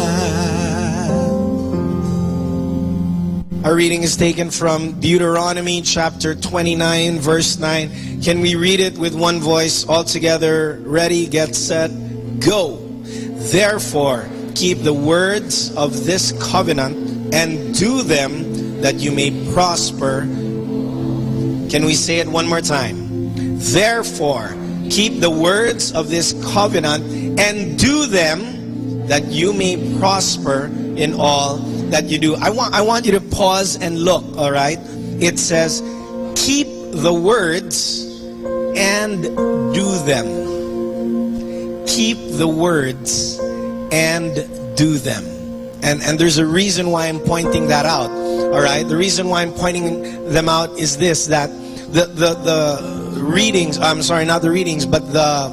Our reading is taken from Deuteronomy chapter 29, verse 9. Can we read it with one voice all together? Ready, get set, go. Therefore, keep the words of this covenant and do them that you may prosper. Can we say it one more time? Therefore, keep the words of this covenant and do them that you may prosper in all that you do. I want you to pause and look, all right? It says, keep the words and do them. Keep the words and do them. And there's a reason why I'm pointing that out, all right? The reason why I'm pointing them out is this, that the readings, I'm sorry, not the readings, but the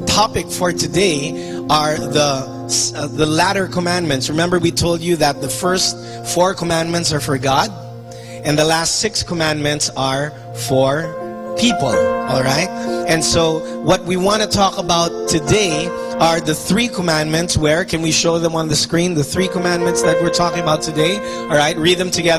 topic for today are the latter commandments. Remember, we told you that the first 4 commandments are for God, and the last 6 commandments are for people, all right? And so what we want to talk about today are the 3 commandments. Where can we show them on the screen? The 3 commandments that we're talking about today. All right, read them together.